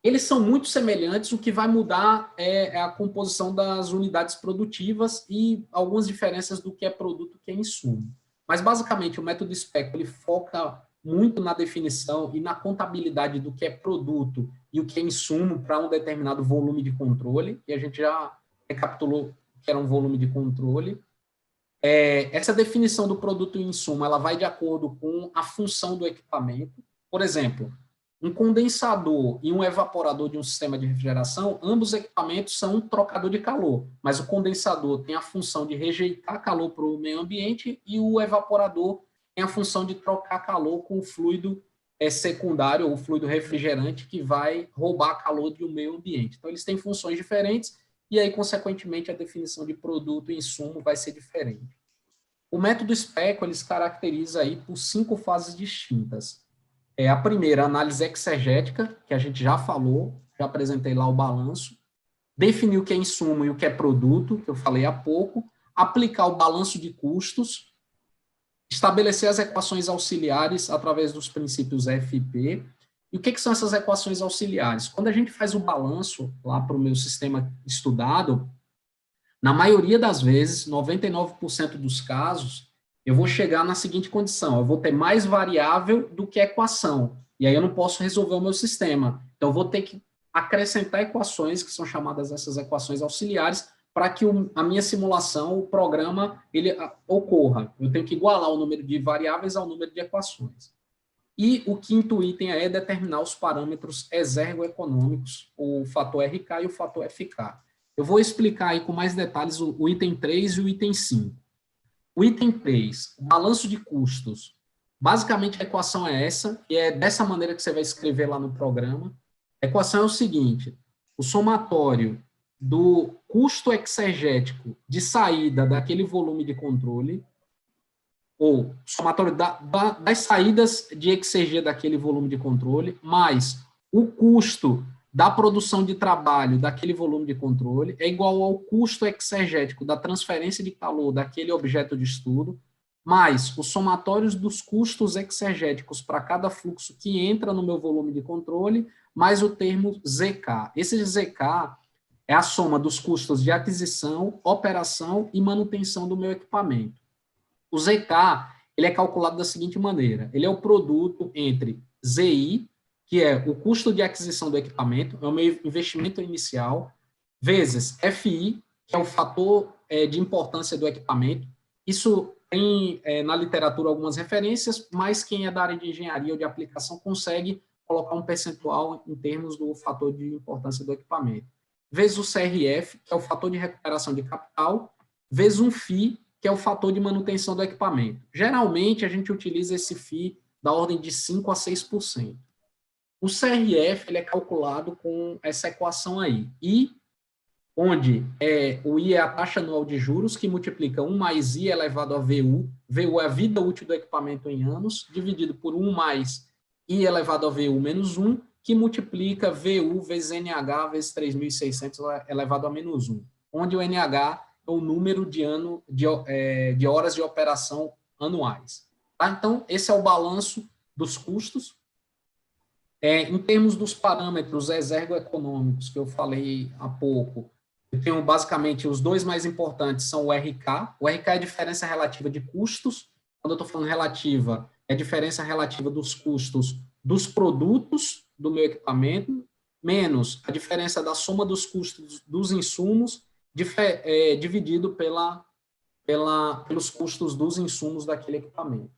Speaker 2: Eles são muito semelhantes, o que vai mudar é a composição das unidades produtivas e algumas diferenças do que é produto e o que é insumo. Mas, basicamente, o método SPECO, ele foca muito na definição e na contabilidade do que é produto e o que é insumo para um determinado volume de controle, e a gente já recapitulou que era um volume de controle. Essa definição do produto e insumo, ela vai de acordo com a função do equipamento. Por exemplo, um condensador e um evaporador de um sistema de refrigeração, ambos os equipamentos são um trocador de calor, mas o condensador tem a função de rejeitar calor para o meio ambiente e o evaporador tem a função de trocar calor com o fluido secundário, ou fluido refrigerante, que vai roubar calor do meio ambiente. Então, eles têm funções diferentes e aí, consequentemente, a definição de produto e insumo vai ser diferente. O método SPECO, ele se caracteriza aí por 5 fases distintas. A primeira, análise exegética, que a gente já falou, já apresentei lá o balanço. Definir o que é insumo e o que é produto, que eu falei há pouco. Aplicar o balanço de custos. Estabelecer as equações auxiliares através dos princípios F e P. E o que são essas equações auxiliares? Quando a gente faz o balanço lá para o meu sistema estudado, na maioria das vezes, 99% dos casos, eu vou chegar na seguinte condição: eu vou ter mais variável do que equação, e aí eu não posso resolver o meu sistema. Então, eu vou ter que acrescentar equações, que são chamadas essas equações auxiliares, para que a minha simulação, o programa, ele ocorra. Eu tenho que igualar o número de variáveis ao número de equações. E o quinto item é determinar os parâmetros exergoeconômicos, o fator RK e o fator FK. Eu vou explicar aí com mais detalhes o item 3 e o item 5. O item 3, o balanço de custos. Basicamente, a equação é essa, e é dessa maneira que você vai escrever lá no programa. A equação é o seguinte: o somatório do custo exegético de saída daquele volume de controle, ou somatório das saídas de exergia daquele volume de controle, mais o custo da produção de trabalho daquele volume de controle, é igual ao custo exegético da transferência de calor daquele objeto de estudo, mais os somatórios dos custos exegéticos para cada fluxo que entra no meu volume de controle, mais o termo ZK. Esse ZK é a soma dos custos de aquisição, operação e manutenção do meu equipamento. O ZK, ele é calculado da seguinte maneira: ele é o produto entre ZI, que é o custo de aquisição do equipamento, é o meu investimento inicial, vezes FI, que é o fator de importância do equipamento. Isso tem na literatura algumas referências, mas quem é da área de engenharia ou de aplicação consegue colocar um percentual em termos do fator de importância do equipamento. Vezes o CRF, que é o fator de recuperação de capital, vezes um FI, que é o fator de manutenção do equipamento. Geralmente, a gente utiliza esse FI da ordem de 5% a 6%. O CRF ele é calculado com essa equação aí, I, onde o I é a taxa anual de juros, que multiplica 1 mais I elevado a VU, VU é a vida útil do equipamento em anos, dividido por 1 mais I elevado a VU menos 1, que multiplica VU vezes NH vezes 3.600 elevado a menos 1, onde o NH é o número de horas de operação anuais. Tá? Então, esse é o balanço dos custos. Em termos dos parâmetros exergoeconômicos que eu falei há pouco, eu tenho basicamente os dois mais importantes são o RK. O RK é a diferença relativa de custos. Quando eu estou falando relativa, é a diferença relativa dos custos dos produtos do meu equipamento, menos a diferença da soma dos custos dos insumos, dividido pelos custos dos insumos daquele equipamento.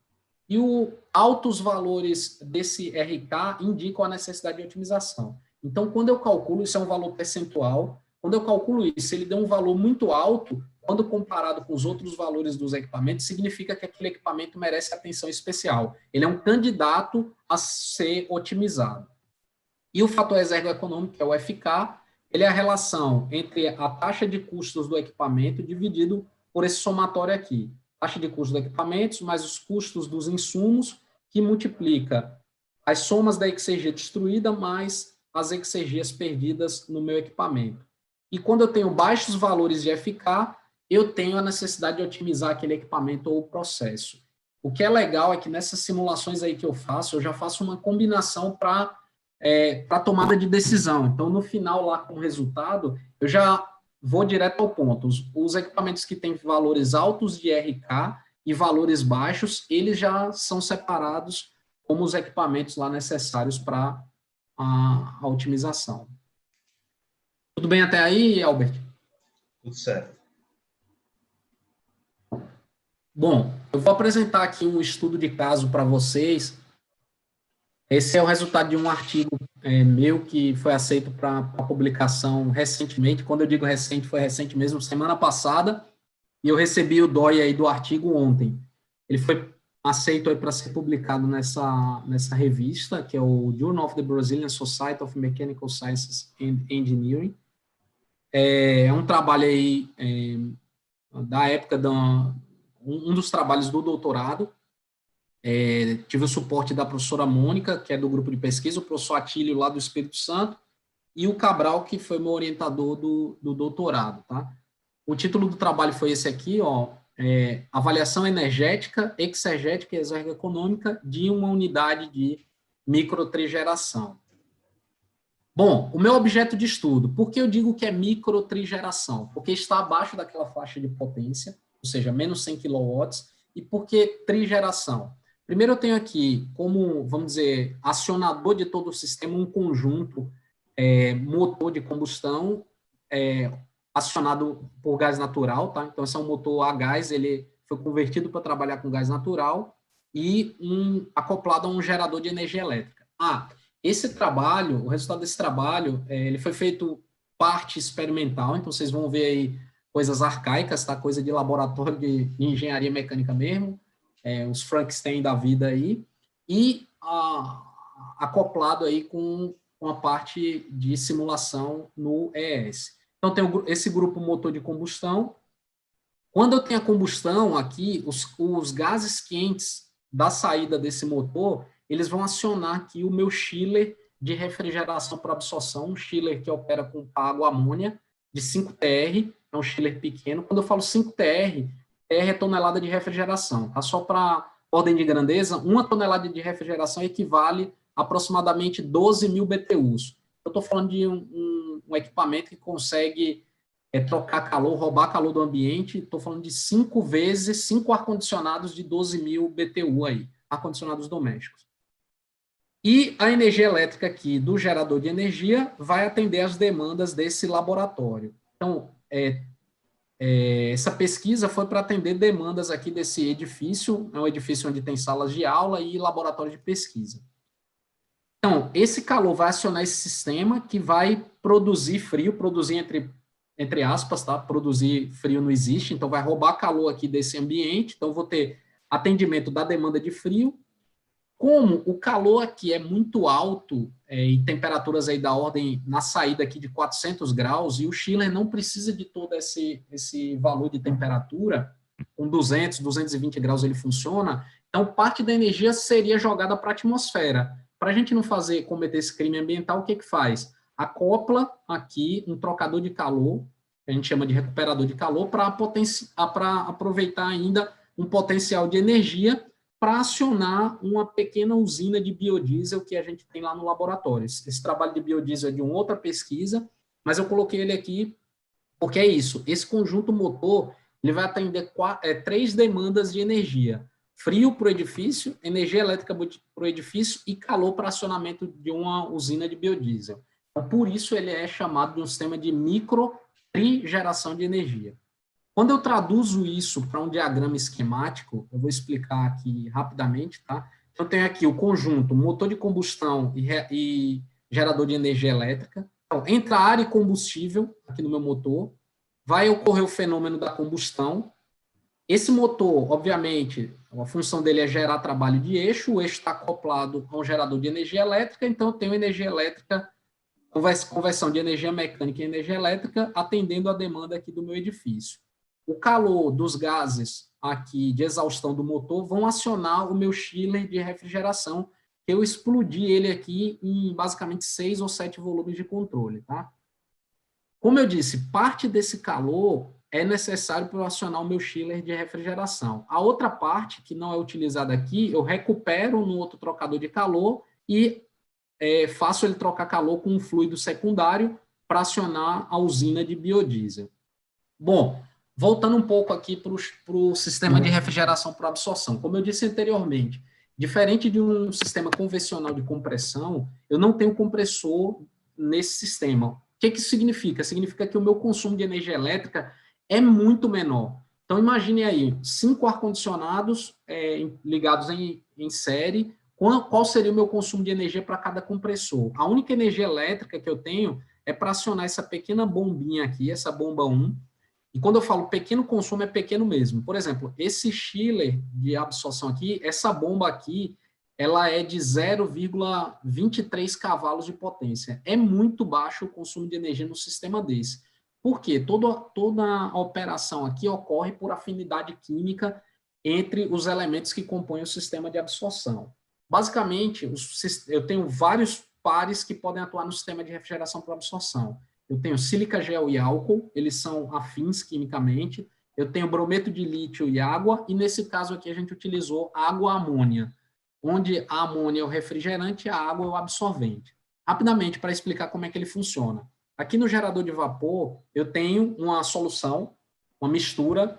Speaker 2: E os altos valores desse RK indicam a necessidade de otimização. Então, quando eu calculo, isso é um valor percentual, quando eu calculo isso, ele deu um valor muito alto, quando comparado com os outros valores dos equipamentos, significa que aquele equipamento merece atenção especial. Ele é um candidato a ser otimizado. E o fator exergoeconômico, que é o FK, ele é a relação entre a taxa de custos do equipamento dividido por esse somatório aqui. Taxa de custos do equipamento mais os custos dos insumos, que multiplica as somas da exergia destruída mais as exergias perdidas no meu equipamento. E quando eu tenho baixos valores de FK, eu tenho a necessidade de otimizar aquele equipamento ou o processo. O que é legal é que nessas simulações aí que eu já faço uma combinação para tomada de decisão. Então, no final, lá com o resultado, eu já vou direto ao ponto. Os equipamentos que têm valores altos de RK e valores baixos, eles já são separados como os equipamentos lá necessários para a otimização. Tudo bem até aí, Albert?
Speaker 1: Tudo certo.
Speaker 2: Bom, eu vou apresentar aqui um estudo de caso para vocês. Esse é o resultado de um artigo meu que foi aceito para publicação recentemente. Quando eu digo recente, foi recente mesmo, semana passada, e eu recebi o DOI aí do artigo ontem. Ele foi aceito aí para ser publicado nessa revista, que é o Journal of the Brazilian Society of Mechanical Sciences and Engineering. É um trabalho aí da época, um dos trabalhos do doutorado. Tive o suporte da professora Mônica, que é do grupo de pesquisa, o professor Atílio, lá do Espírito Santo, e o Cabral, que foi meu orientador do doutorado. Tá? O título do trabalho foi esse aqui, ó, avaliação energética, exergética e exergoeconômica de uma unidade de microtrigeração. Bom, o meu objeto de estudo, por que eu digo que é microtrigeração? Porque está abaixo daquela faixa de potência, ou seja, menos 100 kW, e por que trigeração? Primeiro eu tenho aqui, como, vamos dizer, acionador de todo o sistema, um conjunto motor de combustão acionado por gás natural, tá? Então, esse é um motor a gás, ele foi convertido para trabalhar com gás natural e acoplado a um gerador de energia elétrica. Esse trabalho, o resultado desse trabalho, ele foi feito parte experimental, então vocês vão ver aí coisas arcaicas, tá? Coisa de laboratório de engenharia mecânica mesmo, os Frankenstein da vida aí, e acoplado aí com a parte de simulação no ES. Então, tem esse grupo motor de combustão. Quando eu tenho a combustão aqui, os gases quentes da saída desse motor, eles vão acionar aqui o meu chiller de refrigeração por absorção, um chiller que opera com água amônia, de 5 TR, é um chiller pequeno. Quando eu falo 5 TR, é tonelada de refrigeração. Tá? Só para ordem de grandeza, 1 tonelada de refrigeração equivale a aproximadamente 12.000 BTUs. Eu estou falando de um equipamento que consegue trocar calor, roubar calor do ambiente. Estou falando de 5 ar-condicionados de 12.000 BTU aí, ar-condicionados domésticos. E a energia elétrica aqui do gerador de energia vai atender às demandas desse laboratório. Então, essa pesquisa foi para atender demandas aqui desse edifício, é um edifício onde tem salas de aula e laboratório de pesquisa. Então, esse calor vai acionar esse sistema que vai produzir frio, produzir entre aspas, tá? Produzir frio não existe, então vai roubar calor aqui desse ambiente, então vou ter atendimento da demanda de frio. Como o calor aqui é muito alto, e temperaturas aí da ordem, na saída aqui de 400 graus, e o chiller não precisa de todo esse valor de temperatura, com 200, 220 graus ele funciona, então parte da energia seria jogada para a atmosfera. Para a gente não cometer esse crime ambiental, o que faz? Acopla aqui um trocador de calor, que a gente chama de recuperador de calor, para aproveitar ainda um potencial de energia para acionar uma pequena usina de biodiesel que a gente tem lá no laboratório. Esse trabalho de biodiesel é de uma outra pesquisa, mas eu coloquei ele aqui porque é isso. Esse conjunto motor ele vai atender 3 demandas de energia. Frio para o edifício, energia elétrica para o edifício e calor para acionamento de uma usina de biodiesel. Então, por isso ele é chamado de um sistema de microtrigeração de energia. Quando eu traduzo isso para um diagrama esquemático, eu vou explicar aqui rapidamente, tá? Eu tenho aqui o conjunto motor de combustão e gerador de energia elétrica. Então, entre a área e combustível, aqui no meu motor, vai ocorrer o fenômeno da combustão. Esse motor, obviamente, a função dele é gerar trabalho de eixo, o eixo está acoplado a um gerador de energia elétrica, então eu tenho energia elétrica, conversão de energia mecânica em energia elétrica, atendendo a demanda aqui do meu edifício. O calor dos gases aqui de exaustão do motor vão acionar o meu chiller de refrigeração, que eu explodi ele aqui em basicamente 6 ou 7 volumes de controle, tá? Como eu disse, parte desse calor é necessário para eu acionar o meu chiller de refrigeração. A outra parte, que não é utilizada aqui, eu recupero no outro trocador de calor e faço ele trocar calor com um fluido secundário para acionar a usina de biodiesel. Bom, voltando um pouco aqui para o sistema de refrigeração por absorção. Como eu disse anteriormente, diferente de um sistema convencional de compressão, eu não tenho compressor nesse sistema. O que isso significa? Significa que o meu consumo de energia elétrica é muito menor. Então, imagine aí, 5 ar-condicionados ligados em série, qual seria o meu consumo de energia para cada compressor? A única energia elétrica que eu tenho é para acionar essa pequena bombinha aqui, essa bomba 1, e quando eu falo pequeno consumo, é pequeno mesmo. Por exemplo, esse chiller de absorção aqui, essa bomba aqui, ela é de 0,23 cavalos de potência. É muito baixo o consumo de energia no sistema desse. Por quê? Toda a operação aqui ocorre por afinidade química entre os elementos que compõem o sistema de absorção. Basicamente, eu tenho vários pares que podem atuar no sistema de refrigeração por absorção. Eu tenho sílica, gel e álcool, eles são afins quimicamente. Eu tenho brometo de lítio e água, e nesse caso aqui a gente utilizou água-amônia, onde a amônia é o refrigerante e a água é o absorvente. Rapidamente, para explicar como é que ele funciona. Aqui no gerador de vapor, eu tenho uma solução, uma mistura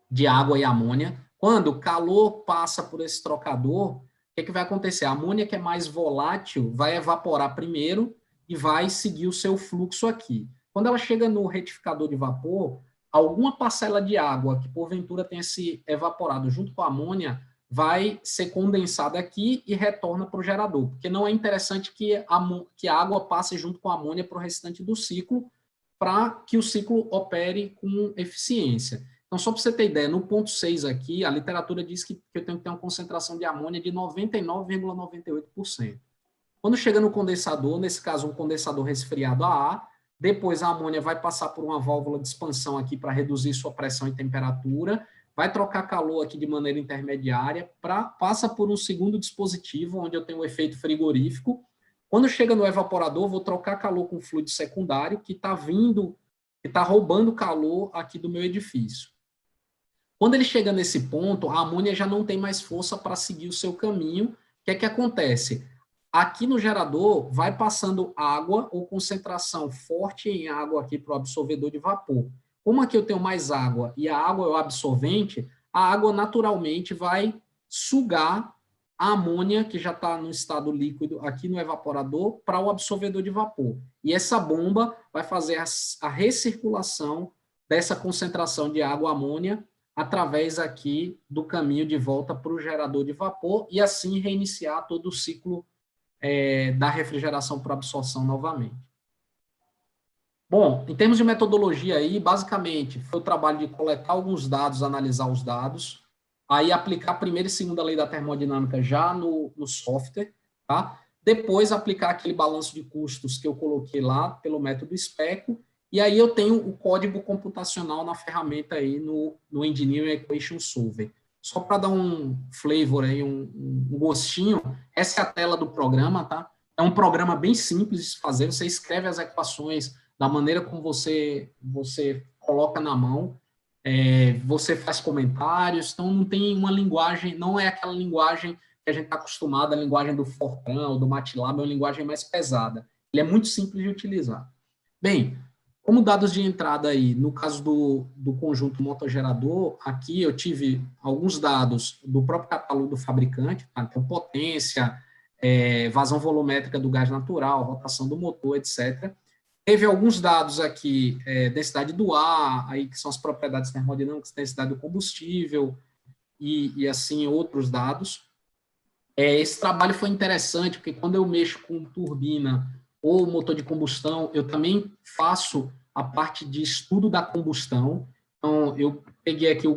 Speaker 2: de água e amônia. Quando o calor passa por esse trocador, o que vai acontecer? A amônia, que é mais volátil, vai evaporar primeiro e vai seguir o seu fluxo aqui. Quando ela chega no retificador de vapor, alguma parcela de água que porventura tenha se evaporado junto com a amônia vai ser condensada aqui e retorna para o gerador, porque não é interessante que a água passe junto com a amônia para o restante do ciclo, para que o ciclo opere com eficiência. Então, só para você ter ideia, no ponto 6 aqui, a literatura diz que eu tenho que ter uma concentração de amônia de 99,98%. Quando chega no condensador, nesse caso um condensador resfriado a ar, depois a amônia vai passar por uma válvula de expansão aqui para reduzir sua pressão e temperatura, vai trocar calor aqui de maneira intermediária, passa por um segundo dispositivo, onde eu tenho um efeito frigorífico. Quando chega no evaporador, vou trocar calor com fluido secundário, que está roubando calor aqui do meu edifício. Quando ele chega nesse ponto, a amônia já não tem mais força para seguir o seu caminho. O que é que acontece? Aqui no gerador vai passando água ou concentração forte em água aqui para o absorvedor de vapor. Como aqui eu tenho mais água e a água é o absorvente, a água naturalmente vai sugar a amônia, que já está no estado líquido aqui no evaporador, para o absorvedor de vapor. E essa bomba vai fazer a recirculação dessa concentração de água-amônia através aqui do caminho de volta para o gerador de vapor e assim reiniciar todo o ciclo da refrigeração por absorção novamente. Bom, em termos de metodologia aí, basicamente, foi o trabalho de coletar alguns dados, analisar os dados, aí aplicar a primeira e segunda lei da termodinâmica já no software, tá? Depois aplicar aquele balanço de custos que eu coloquei lá pelo método SPECO, e aí eu tenho o código computacional na ferramenta aí no Engineering Equation Solver. Só para dar um flavor aí, um gostinho, essa é a tela do programa, tá? É um programa bem simples de fazer, você escreve as equações da maneira como você coloca na mão, você faz comentários, então não tem uma linguagem, não é aquela linguagem que a gente está acostumado, a linguagem do Fortran ou do MATLAB, é uma linguagem mais pesada. Ele é muito simples de utilizar. Bem, como dados de entrada aí, no caso do conjunto motogerador, aqui eu tive alguns dados do próprio catálogo do fabricante, tá? Então potência, vazão volumétrica do gás natural, rotação do motor, etc. Teve alguns dados aqui, densidade do ar, aí que são as propriedades termodinâmicas, densidade do combustível e assim outros dados. Esse trabalho foi interessante, porque quando eu mexo com turbina ou motor de combustão, eu também faço a parte de estudo da combustão. Então, eu peguei aqui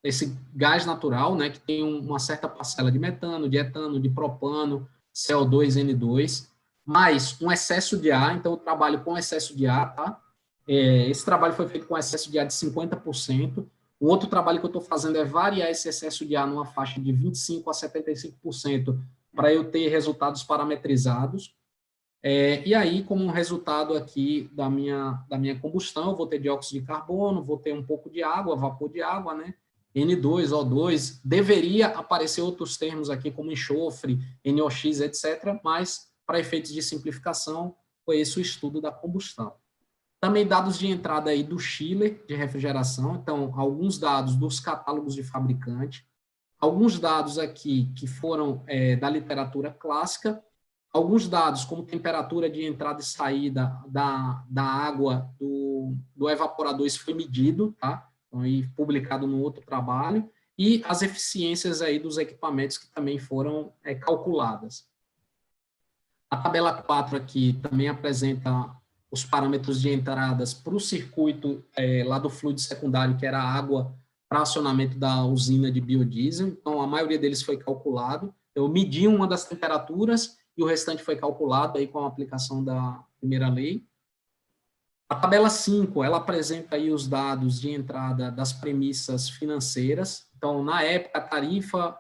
Speaker 2: esse gás natural, né, que tem uma certa parcela de metano, de etano, de propano, CO2, N2, mais um excesso de ar. Então, eu trabalho com excesso de ar, tá? Esse trabalho foi feito com excesso de ar de 50%. O outro trabalho que eu estou fazendo é variar esse excesso de ar numa faixa de 25% a 75%, para eu ter resultados parametrizados. E aí, como um resultado aqui da minha combustão, eu vou ter dióxido de carbono, vou ter um pouco de água, vapor de água, né? N2, O2, deveria aparecer outros termos aqui, como enxofre, NOx, etc., mas, para efeitos de simplificação, foi esse o estudo da combustão. Também dados de entrada aí do chiller de refrigeração, então, alguns dados dos catálogos de fabricante, alguns dados aqui que foram da literatura clássica, alguns dados como temperatura de entrada e saída da água do evaporador, isso foi medido, tá? Então, aí, publicado no outro trabalho, e as eficiências aí dos equipamentos que também foram calculadas. A tabela 4 aqui também apresenta os parâmetros de entradas para o circuito lá do fluido secundário, que era a água para acionamento da usina de biodiesel. Então, a maioria deles foi calculado. Eu medi uma das temperaturas e o restante foi calculado aí com a aplicação da primeira lei. A tabela 5, ela apresenta aí os dados de entrada das premissas financeiras. Então, na época, a tarifa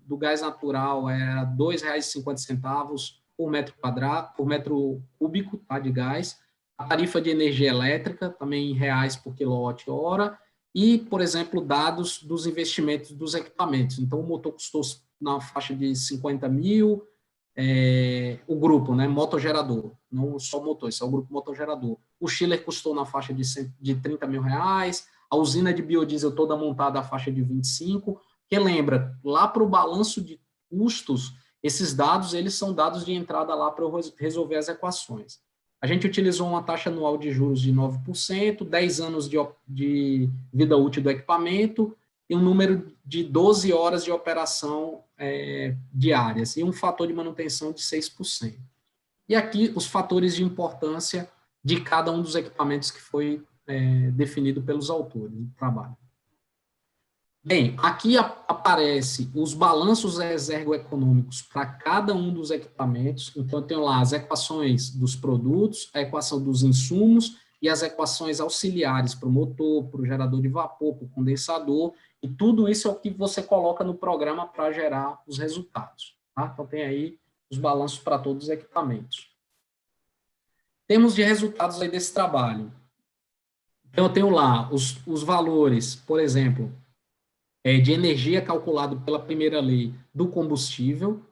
Speaker 2: do gás natural era R$ 2,50 por metro quadrado, por metro cúbico, tá, de gás. A tarifa de energia elétrica, também em reais por quilowatt-hora. E, por exemplo, dados dos investimentos dos equipamentos. Então, o motor custou na faixa de 50 mil, o grupo, né, motogerador, não só o motor, isso é o grupo motogerador. O chiller custou na faixa de 30 mil reais, a usina de biodiesel toda montada na faixa de 25, que lembra, lá para o balanço de custos, esses dados, eles são dados de entrada lá para eu resolver as equações. A gente utilizou uma taxa anual de juros de 9%, 10 anos de vida útil do equipamento, e um número de 12 horas de operação diárias, e um fator de manutenção de 6%. E aqui os fatores de importância de cada um dos equipamentos que foi definido pelos autores do trabalho. Bem, aqui aparece os balanços exergoeconômicos para cada um dos equipamentos. Então, eu tenho lá as equações dos produtos, a equação dos insumos e as equações auxiliares para o motor, para o gerador de vapor, para o condensador, e tudo isso é o que você coloca no programa para gerar os resultados. Tá? Então, tem aí os balanços para todos os equipamentos. Temos de resultados aí desse trabalho. Então, eu tenho lá os valores, por exemplo, de energia calculado pela primeira lei do combustível,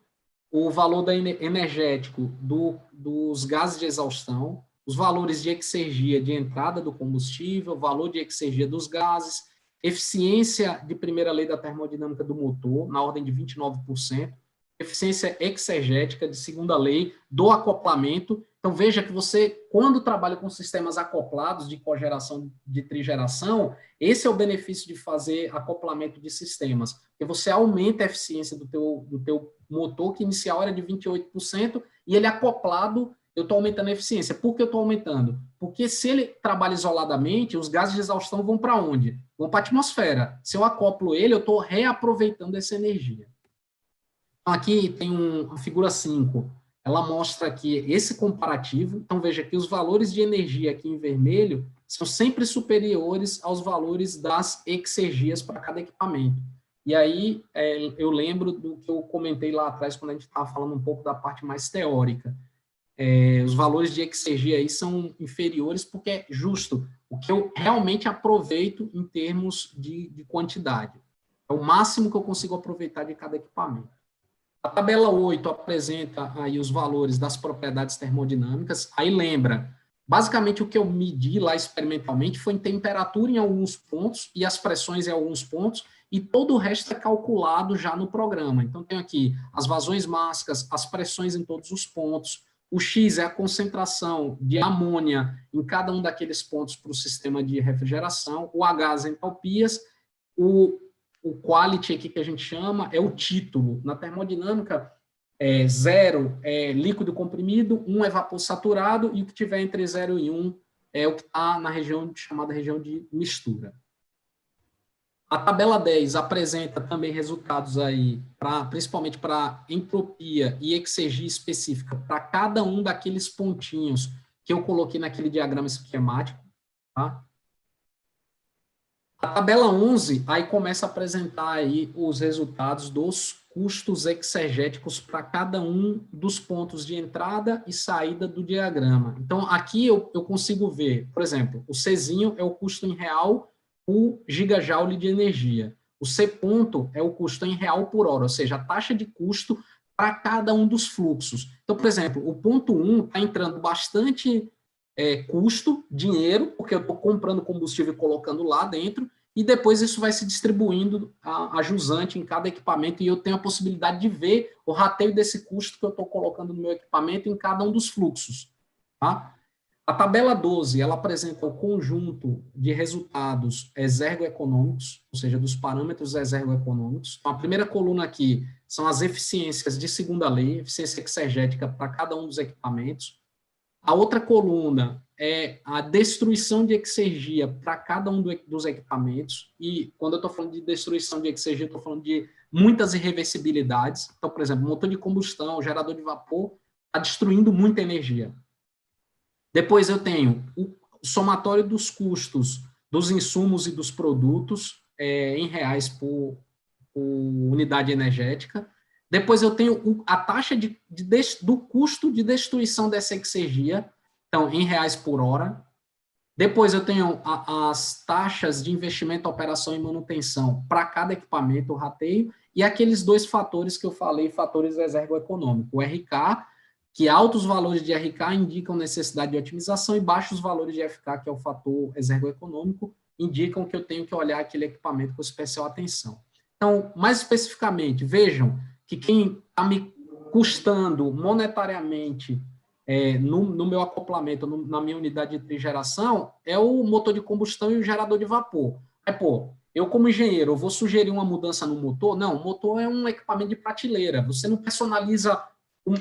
Speaker 2: o valor energético dos gases de exaustão, os valores de exergia de entrada do combustível, valor de exergia dos gases, eficiência de primeira lei da termodinâmica do motor, na ordem de 29%, eficiência exergética de segunda lei do acoplamento. Então, veja que você, quando trabalha com sistemas acoplados de cogeração, de trigeração, esse é o benefício de fazer acoplamento de sistemas, porque você aumenta a eficiência do teu motor, que inicial era de 28%, e ele acoplado, eu estou aumentando a eficiência. Por que eu estou aumentando? Porque se ele trabalha isoladamente, os gases de exaustão vão para onde? Vão para a atmosfera. Se eu acoplo ele, eu estou reaproveitando essa energia. Então, aqui tem a figura 5, ela mostra aqui esse comparativo. Então, veja que os valores de energia aqui em vermelho são sempre superiores aos valores das exergias para cada equipamento. E aí, eu lembro do que eu comentei lá atrás, quando a gente estava falando um pouco da parte mais teórica. Os valores de exergia aí são inferiores porque é justo o que eu realmente aproveito em termos de quantidade. É o máximo que eu consigo aproveitar de cada equipamento. A tabela 8 apresenta aí os valores das propriedades termodinâmicas. Aí lembra, basicamente o que eu medi lá experimentalmente foi em temperatura em alguns pontos e as pressões em alguns pontos, e todo o resto é calculado já no programa. Então, tem aqui as vazões máxicas, as pressões em todos os pontos, o X é a concentração de amônia em cada um daqueles pontos para o sistema de refrigeração, o H as entalpias, o quality aqui que a gente chama é o título. Na termodinâmica, 0 é líquido comprimido, 1 é vapor saturado, e o que tiver entre 0 e 1 é o que está na região chamada região de mistura. A tabela 10 apresenta também resultados aí, principalmente para entropia e exergia específica para cada um daqueles pontinhos que eu coloquei naquele diagrama esquemático. Tá? A tabela 11 aí começa a apresentar aí os resultados dos custos exegéticos para cada um dos pontos de entrada e saída do diagrama. Então, aqui eu consigo ver, por exemplo, o Czinho é o custo em real por gigajoule de energia. O C ponto é o custo em real por hora, ou seja, a taxa de custo para cada um dos fluxos. Então, por exemplo, o ponto 1 está entrando bastante custo, dinheiro, porque eu estou comprando combustível e colocando lá dentro, e depois isso vai se distribuindo a jusante em cada equipamento, e eu tenho a possibilidade de ver o rateio desse custo que eu estou colocando no meu equipamento em cada um dos fluxos. Tá? A tabela 12, ela apresenta o conjunto de resultados exergoeconômicos, ou seja, dos parâmetros exergoeconômicos. Então, a primeira coluna aqui são as eficiências de segunda lei, eficiência exegética para cada um dos equipamentos. A outra coluna é a destruição de exergia para cada um dos equipamentos, e quando eu estou falando de destruição de exergia, eu estou falando de muitas irreversibilidades. Então, por exemplo, motor de combustão, gerador de vapor, está destruindo muita energia. Depois eu tenho o somatório dos custos dos insumos e dos produtos em reais por unidade energética. Depois eu tenho a taxa do custo de destruição dessa exergia, então, em reais por hora. Depois eu tenho as taxas de investimento, operação e manutenção para cada equipamento, o rateio, e aqueles dois fatores que eu falei, fatores exergoeconômicos, o RK, que altos valores de RK indicam necessidade de otimização e baixos valores de FK, que é o fator exergoeconômico, indicam que eu tenho que olhar aquele equipamento com especial atenção. Então, mais especificamente, vejam que quem está me custando monetariamente no meu acoplamento, na minha unidade de geração, é o motor de combustão e o gerador de vapor. Eu como engenheiro, eu vou sugerir uma mudança no motor? Não, o motor é um equipamento de prateleira, você não personaliza um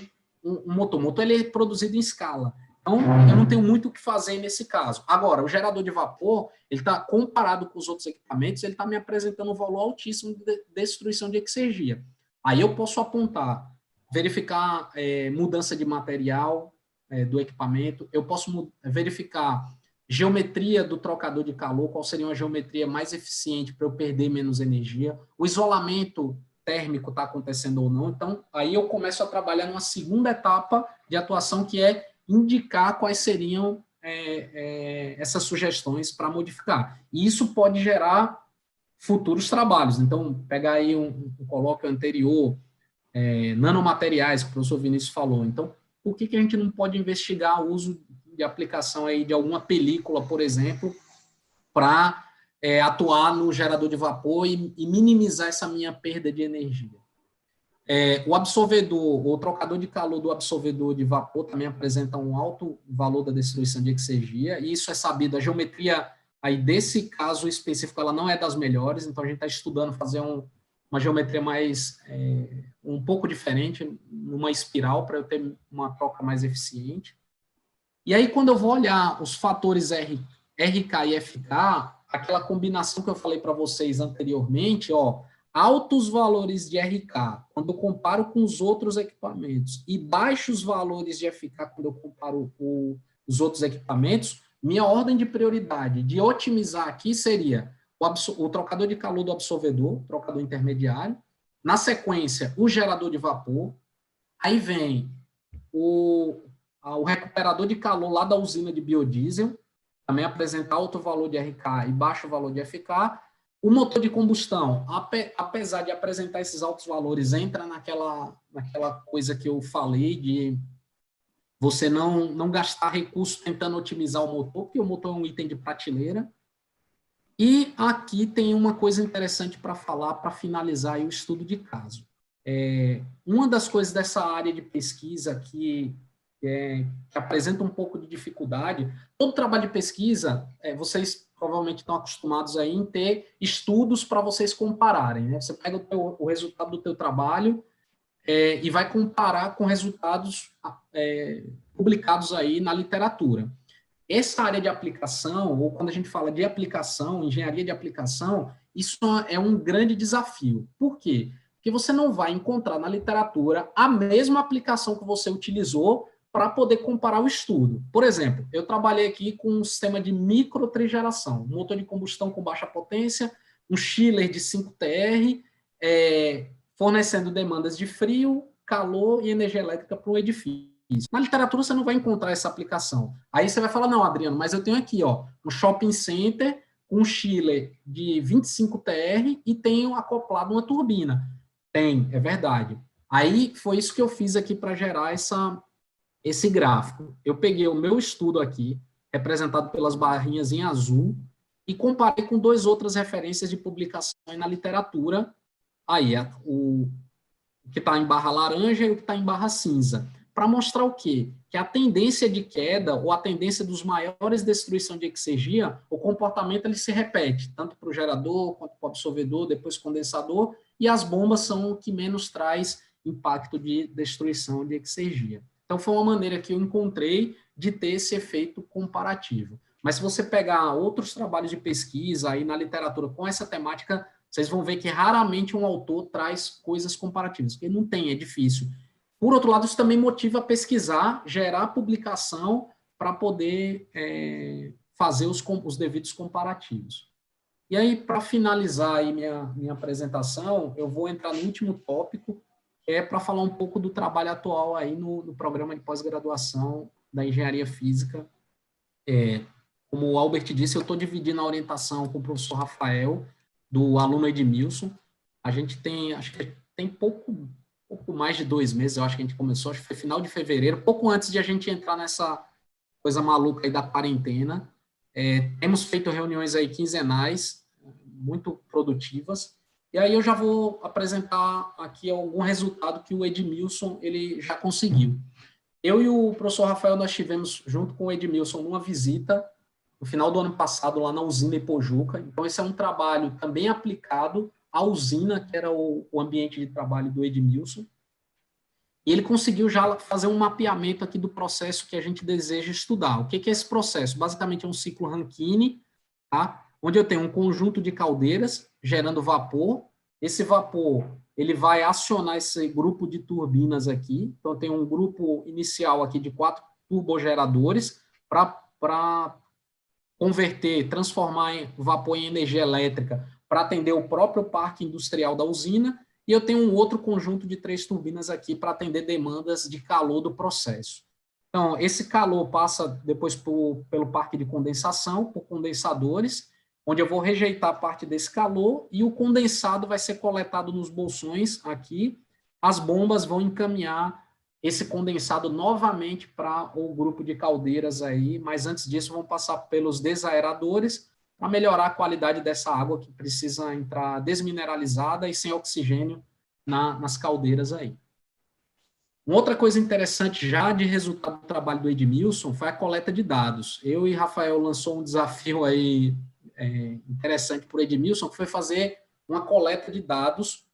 Speaker 2: motor. O motor ele é produzido em escala. Então, eu não tenho muito o que fazer nesse caso. Agora, o gerador de vapor, ele está comparado com os outros equipamentos, ele está me apresentando um valor altíssimo de destruição de exergia. Aí eu posso apontar, verificar mudança de material do equipamento, eu posso verificar geometria do trocador de calor, qual seria uma geometria mais eficiente para eu perder menos energia, o isolamento térmico está acontecendo ou não. Então, aí eu começo a trabalhar numa segunda etapa de atuação, que é indicar quais seriam essas sugestões para modificar. E isso pode gerar futuros trabalhos. Então, pegar aí um colóquio anterior, nanomateriais, que o professor Vinícius falou. Então, por que a gente não pode investigar o uso de aplicação aí de alguma película, por exemplo, para atuar no gerador de vapor e minimizar essa minha perda de energia. O absorvedor, o trocador de calor do absorvedor de vapor também apresenta um alto valor da destruição de exergia, e isso é sabido. A geometria aí desse caso específico, ela não é das melhores, então a gente está estudando fazer uma geometria mais, um pouco diferente, numa espiral, para eu ter uma troca mais eficiente. E aí, quando eu vou olhar os fatores RK e FK, aquela combinação que eu falei para vocês anteriormente, altos valores de RK, quando eu comparo com os outros equipamentos, e baixos valores de FK, quando eu comparo com os outros equipamentos, minha ordem de prioridade de otimizar aqui seria o trocador de calor do absorvedor, trocador intermediário, na sequência, o gerador de vapor, aí vem o recuperador de calor lá da usina de biodiesel, também apresentar alto valor de RK e baixo valor de FK. O motor de combustão, apesar de apresentar esses altos valores, entra naquela coisa que eu falei de você não gastar recurso tentando otimizar o motor, porque o motor é um item de prateleira. E aqui tem uma coisa interessante para falar, para finalizar aí o estudo de caso. Uma das coisas dessa área de pesquisa que que apresenta um pouco de dificuldade. Todo trabalho de pesquisa, vocês provavelmente estão acostumados aí em ter estudos para vocês compararem, né? Você pega o resultado do teu trabalho e vai comparar com resultados publicados aí na literatura. Essa área de aplicação, ou quando a gente fala de aplicação, engenharia de aplicação, isso é um grande desafio. Por quê? Porque você não vai encontrar na literatura a mesma aplicação que você utilizou para poder comparar o estudo. Por exemplo, eu trabalhei aqui com um sistema de microtrigeração, um motor de combustão com baixa potência, um chiller de 5TR, fornecendo demandas de frio, calor e energia elétrica para o edifício. Na literatura você não vai encontrar essa aplicação. Aí você vai falar, não, Adriano, mas eu tenho aqui um shopping center, um chiller de 25TR e tenho acoplado uma turbina. Tem, é verdade. Aí foi isso que eu fiz aqui para gerar esse gráfico. Eu peguei o meu estudo aqui, representado pelas barrinhas em azul, e comparei com 2 outras referências de publicação na literatura. Aí, o que está em barra laranja e o que está em barra cinza. Para mostrar o quê? Que a tendência de queda ou a tendência dos maiores destruição de exergia, o comportamento ele se repete, tanto para o gerador quanto para o absorvedor, depois condensador, e as bombas são o que menos traz impacto de destruição de exergia. Então, foi uma maneira que eu encontrei de ter esse efeito comparativo. Mas se você pegar outros trabalhos de pesquisa aí na literatura com essa temática, vocês vão ver que raramente um autor traz coisas comparativas, porque não tem, é difícil. Por outro lado, isso também motiva a pesquisar, gerar publicação para poder fazer os devidos comparativos. E aí, para finalizar aí minha apresentação, eu vou entrar no último tópico, que é para falar um pouco do trabalho atual aí no programa de pós-graduação da Engenharia Física. Como o Albert disse, eu estou dividindo a orientação com o professor Rafael, do aluno Edmilson. A gente tem, acho que tem pouco mais de 2 meses, eu acho que a gente começou, acho que foi final de fevereiro, pouco antes de a gente entrar nessa coisa maluca aí da quarentena. Temos feito reuniões aí quinzenais, muito produtivas, e aí eu já vou apresentar aqui algum resultado que o Edmilson ele já conseguiu. Eu e o professor Rafael, nós tivemos, junto com o Edmilson, numa visita no final do ano passado, lá na usina Ipojuca. Então, esse é um trabalho também aplicado à usina, que era o ambiente de trabalho do Edmilson. E ele conseguiu já fazer um mapeamento aqui do processo que a gente deseja estudar. O que é esse processo? Basicamente, é um ciclo Rankine, tá? Onde eu tenho um conjunto de caldeiras gerando vapor. Esse vapor ele vai acionar esse grupo de turbinas aqui. Então, eu tenho um grupo inicial aqui de 4 turbogeradores para converter, transformar vapor em energia elétrica para atender o próprio parque industrial da usina, e eu tenho um outro conjunto de 3 turbinas aqui para atender demandas de calor do processo. Então, esse calor passa depois pelo parque de condensação, por condensadores, onde eu vou rejeitar parte desse calor, e o condensado vai ser coletado nos bolsões aqui, as bombas vão encaminhar esse condensado novamente para o grupo de caldeiras aí, mas antes disso vão passar pelos desaeradores para melhorar a qualidade dessa água que precisa entrar desmineralizada e sem oxigênio nas caldeiras aí. Uma outra coisa interessante já de resultado do trabalho do Edmilson foi a coleta de dados. Eu e Rafael lançou um desafio aí interessante para o Edmilson, que foi fazer uma coleta de dados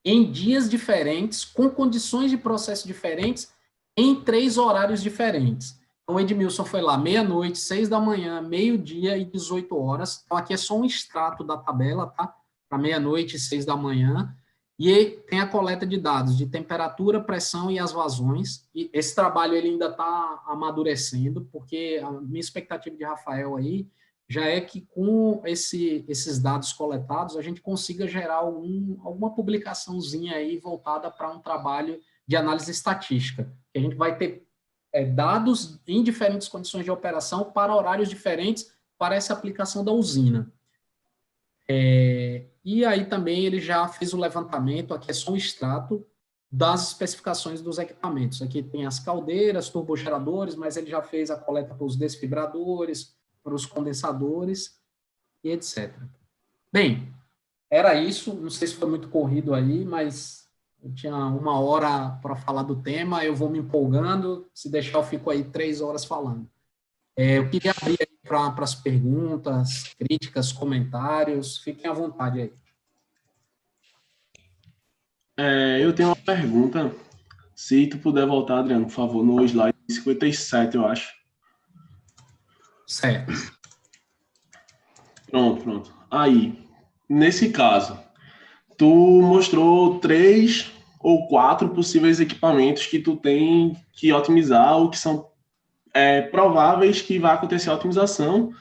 Speaker 2: em dias diferentes, com condições de processo diferentes, em 3 horários diferentes. Então, o Edmilson foi lá meia-noite, 6 da manhã, meio-dia e 18 horas. Então, aqui é só um extrato da tabela, tá? Para meia-noite e 6 da manhã. E tem a coleta de dados de temperatura, pressão e as vazões. E esse trabalho ele ainda está amadurecendo, porque a minha expectativa de Rafael aí já é que com esses dados coletados, a gente consiga gerar alguma publicaçãozinha aí voltada para um trabalho de análise estatística, que a gente vai ter dados em diferentes condições de operação para horários diferentes para essa aplicação da usina. E aí também ele já fez o levantamento, aqui é só um extrato das especificações dos equipamentos. Aqui tem as caldeiras, turbogeradores, mas ele já fez a coleta para os desfibradores, para os condensadores e etc. Bem, era isso. Não sei se foi muito corrido aí, mas Eu tinha 1 hora para falar do tema, eu vou me empolgando, se deixar eu fico aí 3 horas falando. Eu queria abrir para as perguntas, críticas, comentários, fiquem à vontade aí.
Speaker 3: Eu tenho uma pergunta, se tu puder voltar, Adriano, por favor, no slide 57, eu acho.
Speaker 2: Certo.
Speaker 3: Pronto. Aí, nesse caso, tu mostrou 3 ou 4 possíveis equipamentos que tu tem que otimizar ou que são prováveis que vai acontecer a otimização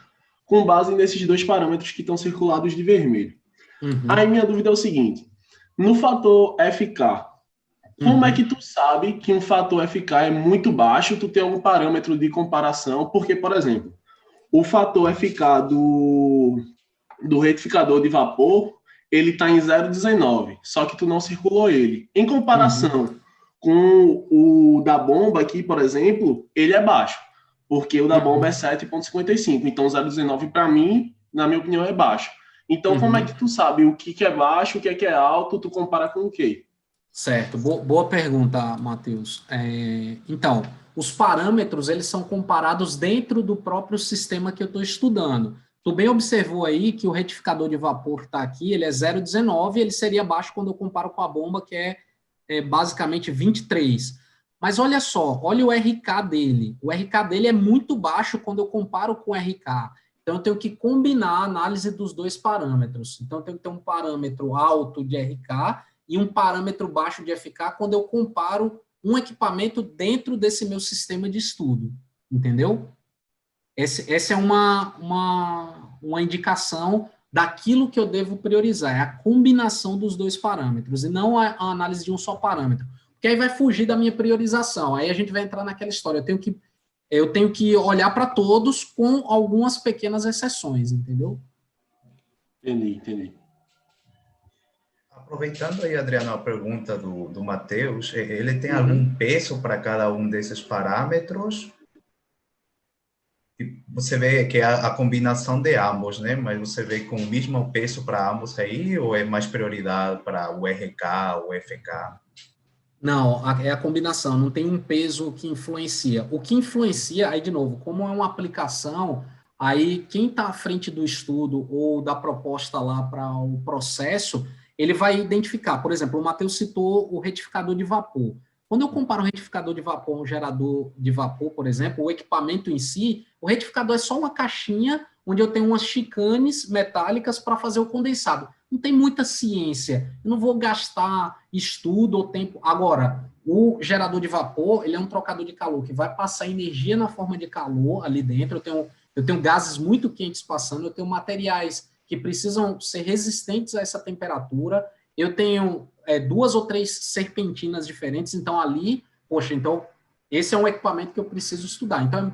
Speaker 3: com base nesses 2 parâmetros que estão circulados de vermelho.
Speaker 2: Uhum.
Speaker 3: Aí minha dúvida é o seguinte, no fator FK, como é que tu sabe que um fator FK é muito baixo? Tu tem algum parâmetro de comparação? Porque, por exemplo, o fator FK do retificador de vapor, ele está em 0,19, só que tu não circulou ele. Em comparação com o da bomba aqui, por exemplo, ele é baixo, porque o da bomba é 7,55. Então, 0,19 para mim, na minha opinião, é baixo. Então, como é que tu sabe o que é baixo, o que é alto, tu compara com o quê?
Speaker 2: Certo, boa pergunta, Matheus. Então, os parâmetros, eles são comparados dentro do próprio sistema que eu estou estudando. Tu bem observou aí que o retificador de vapor que está aqui, ele é 0,19, ele seria baixo quando eu comparo com a bomba, que é basicamente 23. Mas olha só, olha o RK dele. O RK dele é muito baixo quando eu comparo com o RK. Então, eu tenho que combinar a análise dos 2 parâmetros. Então, eu tenho que ter um parâmetro alto de RK e um parâmetro baixo de FK quando eu comparo um equipamento dentro desse meu sistema de estudo. Entendeu? Essa é uma indicação daquilo que eu devo priorizar, é a combinação dos 2 parâmetros, e não a análise de um só parâmetro. Porque aí vai fugir da minha priorização. Aí a gente vai entrar naquela história. Eu tenho que olhar para todos com algumas pequenas exceções, entendeu?
Speaker 3: Entendi.
Speaker 1: Aproveitando aí, Adriano, a pergunta do Matheus, ele tem algum peso para cada um desses parâmetros? Você vê que é a combinação de ambos, né? Mas você vê com o mesmo peso para ambos aí, ou é mais prioridade para o RK, o FK?
Speaker 2: Não, é a combinação, não tem um peso que influencia. O que influencia, aí de novo, como é uma aplicação, aí quem está à frente do estudo ou da proposta lá para o processo, ele vai identificar. Por exemplo, o Matheus citou o retificador de vapor. Quando eu comparo um retificador de vapor a um gerador de vapor, por exemplo, o equipamento em si, o retificador é só uma caixinha onde eu tenho umas chicanes metálicas para fazer o condensado. Não tem muita ciência. Eu não vou gastar estudo ou tempo. Agora, o gerador de vapor, ele é um trocador de calor que vai passar energia na forma de calor ali dentro. Eu tenho gases muito quentes passando, eu tenho materiais que precisam ser resistentes a essa temperatura. Eu tenho 2 ou 3 serpentinas diferentes, então ali, então esse é um equipamento que eu preciso estudar. Então,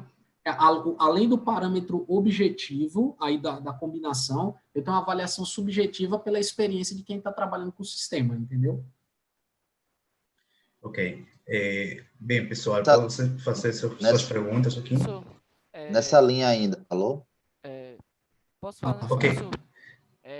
Speaker 2: além do parâmetro objetivo aí da combinação, eu tenho uma avaliação subjetiva pela experiência de quem está trabalhando com o sistema, entendeu?
Speaker 1: Ok. Bem, pessoal, pode fazer suas perguntas aqui?
Speaker 4: Nessa linha ainda, alô?
Speaker 5: Posso falar?
Speaker 1: Ok.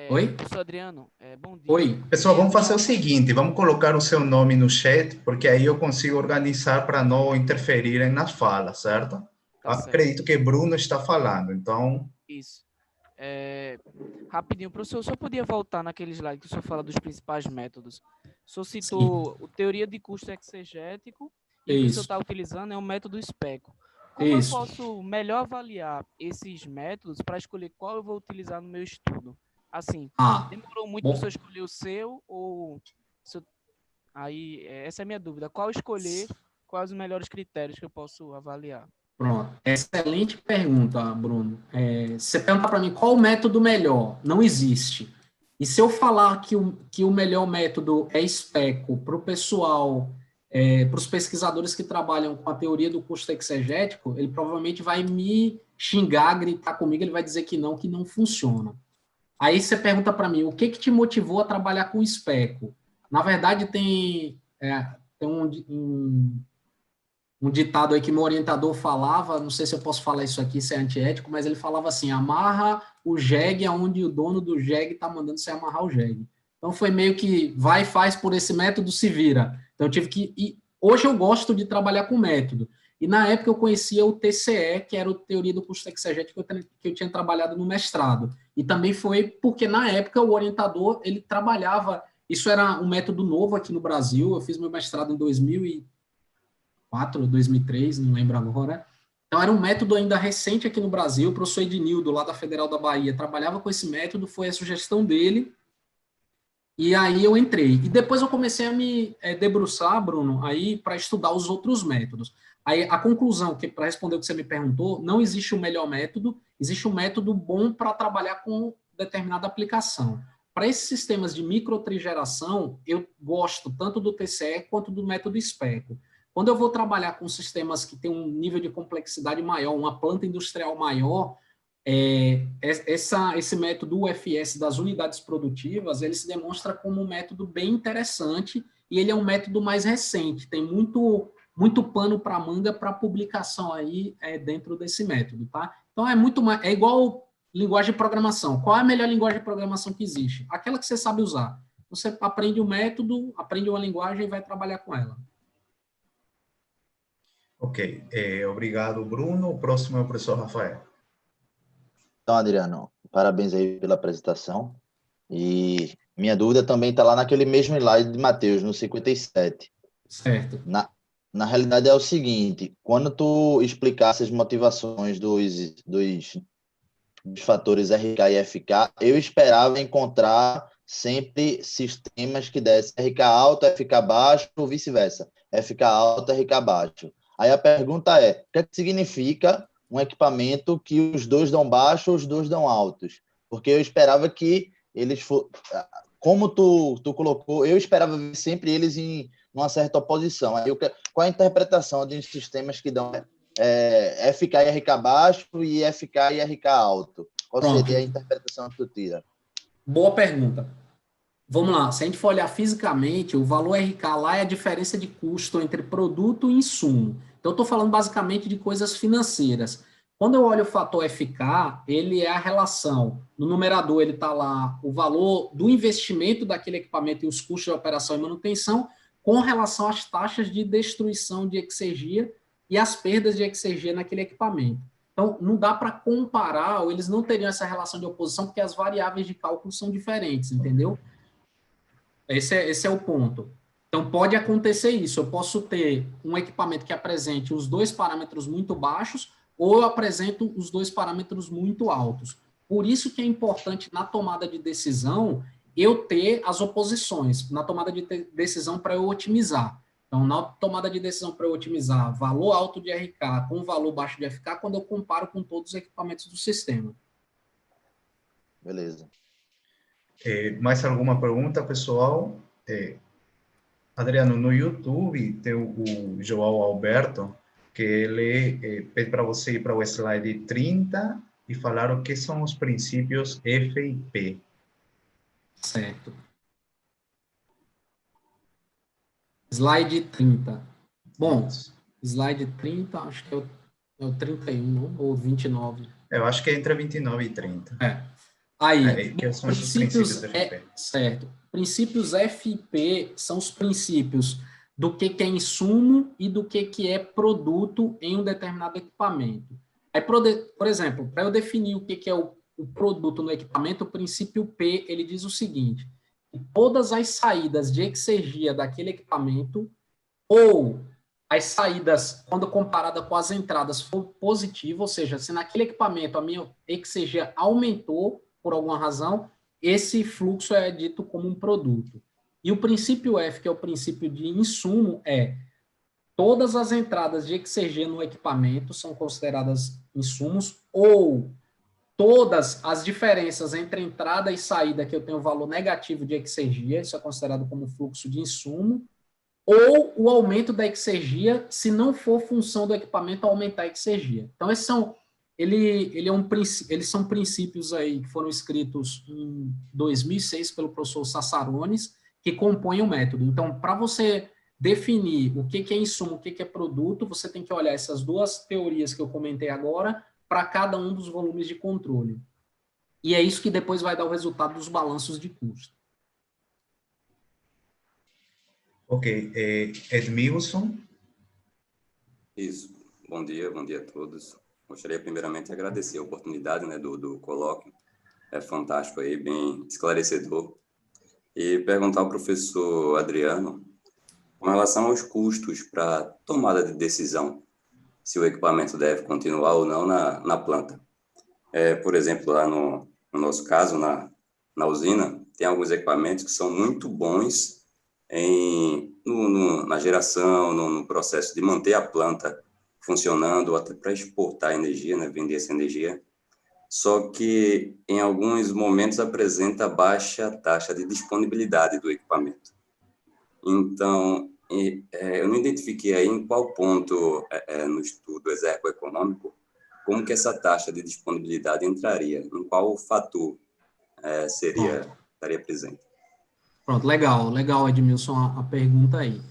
Speaker 2: Oi?
Speaker 5: Professor Adriano, bom dia.
Speaker 2: Oi.
Speaker 1: Pessoal, vamos fazer o seguinte, vamos colocar o seu nome no chat, porque aí eu consigo organizar para não interferirem nas falas, certo? Acredito que Bruno está falando, então...
Speaker 5: Isso. Rapidinho, professor, o senhor podia voltar naquele slide que o senhor fala dos principais métodos? O senhor citou a teoria de custo exegético, e o que o senhor está utilizando é o método SPECO. Como eu posso melhor avaliar esses métodos para escolher qual eu vou utilizar no meu estudo? Assim, demorou muito para o senhor escolher o seu, ou... Aí, essa é a minha dúvida. Qual escolher, quais os melhores critérios que eu posso avaliar?
Speaker 2: Pronto. Excelente pergunta, Bruno. Você pergunta para mim qual o método melhor? Não existe. E se eu falar que o melhor método é SPECO para o pessoal, para os pesquisadores que trabalham com a teoria do custo exegético, ele provavelmente vai me xingar, gritar comigo, ele vai dizer que não funciona. Aí você pergunta para mim, o que te motivou a trabalhar com SPECO? Na verdade, tem um ditado aí que meu orientador falava, não sei se eu posso falar isso aqui, se é antiético, mas ele falava assim, amarra o jegue aonde o dono do jegue está mandando você amarrar o jegue. Então, foi meio que vai e faz por esse método, se vira. Então, eu tive que... E hoje eu gosto de trabalhar com método. E, na época, eu conhecia o TCE, que era o Teoria do Custo Exegético, que eu tinha trabalhado no mestrado. E também foi porque, na época, o orientador, ele trabalhava... Isso era um método novo aqui no Brasil. Eu fiz meu mestrado em 2004, 2003, não lembro agora. Então, era um método ainda recente aqui no Brasil. O professor Ednildo, lá da Federal da Bahia, trabalhava com esse método, foi a sugestão dele. E aí eu entrei. E depois eu comecei a me debruçar, Bruno, aí para estudar os outros métodos. Aí a conclusão, que para responder o que você me perguntou, não existe o melhor método, existe um método bom para trabalhar com determinada aplicação. Para esses sistemas de microtrigeração, eu gosto tanto do TCE quanto do método SPECO. Quando eu vou trabalhar com sistemas que têm um nível de complexidade maior, uma planta industrial maior, esse método UFS das unidades produtivas, ele se demonstra como um método bem interessante e ele é um método mais recente, tem muito pano para manga para publicação aí dentro desse método, tá? Então, é igual linguagem de programação. Qual é a melhor linguagem de programação que existe? Aquela que você sabe usar. Você aprende um método, aprende uma linguagem e vai trabalhar com ela.
Speaker 1: Ok, obrigado, Bruno. O próximo é o professor Rafael.
Speaker 4: Então, Adriano, parabéns aí pela apresentação. E minha dúvida também está lá naquele mesmo slide de Mateus, no 57.
Speaker 2: Certo.
Speaker 4: Na realidade é o seguinte, quando tu explicasse as motivações dos fatores RK e FK, eu esperava encontrar sempre sistemas que dessem RK alto, FK baixo, ou vice-versa. FK alto, RK baixo. Aí a pergunta é, o que significa um equipamento que os dois dão baixo ou os dois dão altos? Porque eu esperava que eles fossem... Como tu colocou, eu esperava ver sempre eles em uma certa oposição. Aí, qual a interpretação de sistemas que dão FK e RK baixo e FK e RK alto? Qual seria a interpretação que tu tira?
Speaker 2: Boa pergunta. Vamos lá, se a gente for olhar fisicamente, o valor RK lá é a diferença de custo entre produto e insumo. Então, eu estou falando basicamente de coisas financeiras. Quando eu olho o fator FK, ele é a relação. No numerador, ele está lá o valor do investimento daquele equipamento e os custos de operação e manutenção com relação às taxas de destruição de exergia e as perdas de exergia naquele equipamento. Então, não dá para comparar, ou eles não teriam essa relação de oposição, porque as variáveis de cálculo são diferentes, entendeu? Esse é o ponto. Então, pode acontecer isso. Eu posso ter um equipamento que apresente os dois parâmetros muito baixos ou eu apresento os dois parâmetros muito altos. Por isso que é importante, na tomada de decisão, eu ter as oposições. Na tomada de decisão para eu otimizar. Então, na tomada de decisão para eu otimizar valor alto de RK com valor baixo de FK, quando eu comparo com todos os equipamentos do sistema.
Speaker 4: Beleza.
Speaker 1: Mais alguma pergunta, pessoal? Adriano, no YouTube tem o João Alberto, que ele pede para você ir para o slide 30 e falar o que são os princípios F e P.
Speaker 2: Certo. Slide 30. Bom, slide 30, acho que é o 31, não? Ou 29.
Speaker 1: Eu acho que é entre 29 e 30.
Speaker 2: Aí,
Speaker 1: que são os princípios FP.
Speaker 2: Certo. Princípios FP são os princípios do que é insumo e do que é produto em um determinado equipamento. Aí, por exemplo, para eu definir o que é o produto no equipamento, o princípio P, ele diz o seguinte: que todas as saídas de exergia daquele equipamento ou as saídas, quando comparada com as entradas, for positiva, ou seja, se naquele equipamento a minha exergia aumentou por alguma razão, esse fluxo é dito como um produto. E o princípio F, que é o princípio de insumo, todas as entradas de exergia no equipamento são consideradas insumos, ou todas as diferenças entre entrada e saída que eu tenho valor negativo de exergia, isso é considerado como fluxo de insumo, ou o aumento da exergia, se não for função do equipamento aumentar a exergia. Então, eles são princípios aí que foram escritos em 2006 pelo professor Sassarones, que compõem o método. Então, para você definir o que é insumo, o que é produto, você tem que olhar essas duas teorias que eu comentei agora para cada um dos volumes de controle. E é isso que depois vai dar o resultado dos balanços de custo.
Speaker 1: Ok, Edmilson.
Speaker 6: Isso. Bom dia a todos. Gostaria primeiramente de agradecer a oportunidade, né, do colóquio. É fantástico aí, bem esclarecedor. E perguntar ao professor Adriano, com relação aos custos para tomada de decisão, se o equipamento deve continuar ou não na planta. Por exemplo, lá no nosso caso, na usina, tem alguns equipamentos que são muito bons na geração, no processo de manter a planta funcionando, até para exportar energia, né, vender essa energia. Só que, em alguns momentos, apresenta baixa taxa de disponibilidade do equipamento. Então, eu não identifiquei aí em qual ponto, no estudo exercoeconômico, como que essa taxa de disponibilidade entraria, em qual fator estaria presente.
Speaker 2: Pronto, legal, Edmilson, a pergunta aí.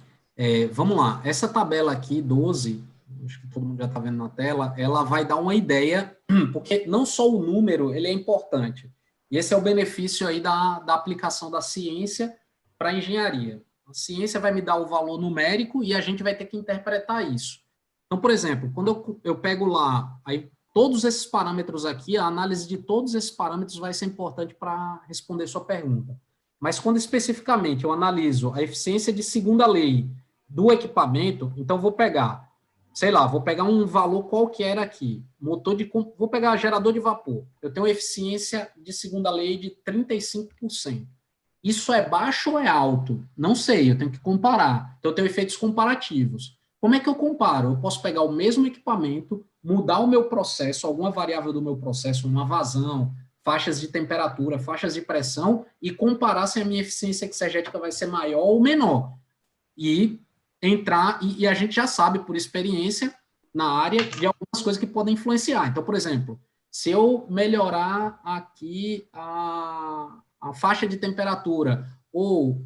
Speaker 2: Vamos lá, essa tabela aqui, 12, acho que todo mundo já está vendo na tela, ela vai dar uma ideia, porque não só o número, ele é importante. E esse é o benefício aí da aplicação da ciência para a engenharia. A ciência vai me dar o valor numérico e a gente vai ter que interpretar isso. Então, por exemplo, quando eu pego lá, aí todos esses parâmetros aqui, a análise de todos esses parâmetros vai ser importante para responder sua pergunta. Mas quando especificamente eu analiso a eficiência de segunda lei do equipamento, então vou pegar, sei lá, vou pegar um valor qualquer aqui, vou pegar gerador de vapor, eu tenho uma eficiência de segunda lei de 35%. Isso é baixo ou é alto? Não sei, eu tenho que comparar. Então eu tenho efeitos comparativos. Como é que eu comparo? Eu posso pegar o mesmo equipamento, mudar o meu processo, alguma variável do meu processo, uma vazão, faixas de temperatura, faixas de pressão, e comparar se a minha eficiência exegética vai ser maior ou menor. E entrar, e a gente já sabe, por experiência, na área, de algumas coisas que podem influenciar. Então, por exemplo, se eu melhorar aqui a faixa de temperatura, ou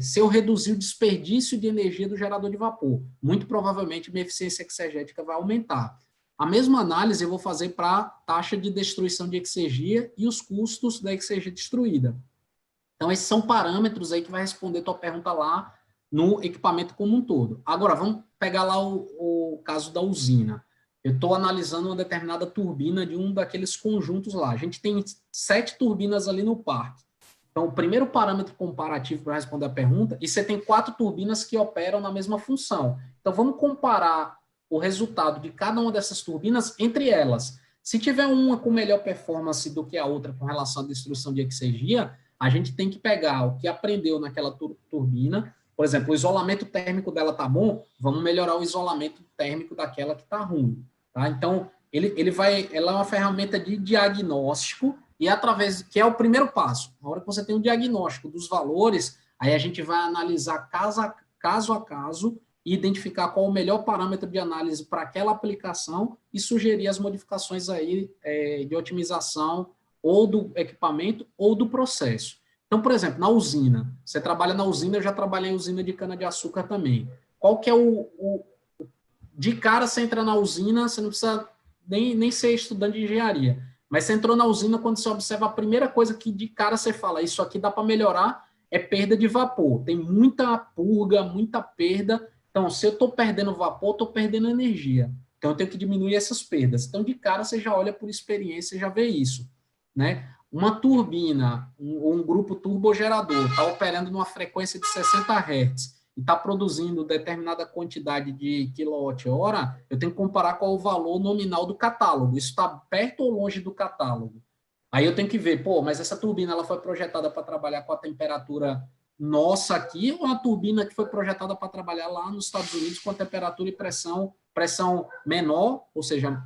Speaker 2: se eu reduzir o desperdício de energia do gerador de vapor, muito provavelmente minha eficiência exegética vai aumentar. A mesma análise eu vou fazer para a taxa de destruição de exergia e os custos da exergia destruída. Então, esses são parâmetros aí que vai responder a tua pergunta lá no equipamento como um todo. Agora, vamos pegar lá o caso da usina. Eu estou analisando uma determinada turbina de um daqueles conjuntos lá. A gente tem 7 turbinas ali no parque. Então, o primeiro parâmetro comparativo para responder a pergunta, e você tem 4 turbinas que operam na mesma função. Então, vamos comparar o resultado de cada uma dessas turbinas entre elas. Se tiver uma com melhor performance do que a outra com relação à destruição de exergia, a gente tem que pegar o que aprendeu naquela turbina. Por exemplo, o isolamento térmico dela está bom, vamos melhorar o isolamento térmico daquela que está ruim. Tá? Então, ela é uma ferramenta de diagnóstico, e através, que é o primeiro passo. Na hora que você tem o diagnóstico dos valores, aí a gente vai analisar caso a caso e identificar qual o melhor parâmetro de análise para aquela aplicação e sugerir as modificações aí de otimização ou do equipamento ou do processo. Então, por exemplo, na usina, você trabalha na usina, eu já trabalhei em usina de cana-de-açúcar também. Qual que é de cara você entra na usina, você não precisa nem ser estudante de engenharia, mas você entrou na usina, quando você observa, a primeira coisa que de cara você fala, isso aqui dá para melhorar, é perda de vapor. Tem muita purga, muita perda. Então, se eu estou perdendo vapor, estou perdendo energia. Então, eu tenho que diminuir essas perdas. Então, de cara, você já olha por experiência e já vê isso. Né? Uma turbina, um grupo turbogerador, está operando numa frequência de 60 Hz e está produzindo determinada quantidade de quilowatt-hora, eu tenho que comparar qual é o valor nominal do catálogo. Isso está perto ou longe do catálogo? Aí eu tenho que ver, mas essa turbina ela foi projetada para trabalhar com a temperatura nossa aqui, ou a turbina que foi projetada para trabalhar lá nos Estados Unidos com a temperatura e pressão menor, ou seja,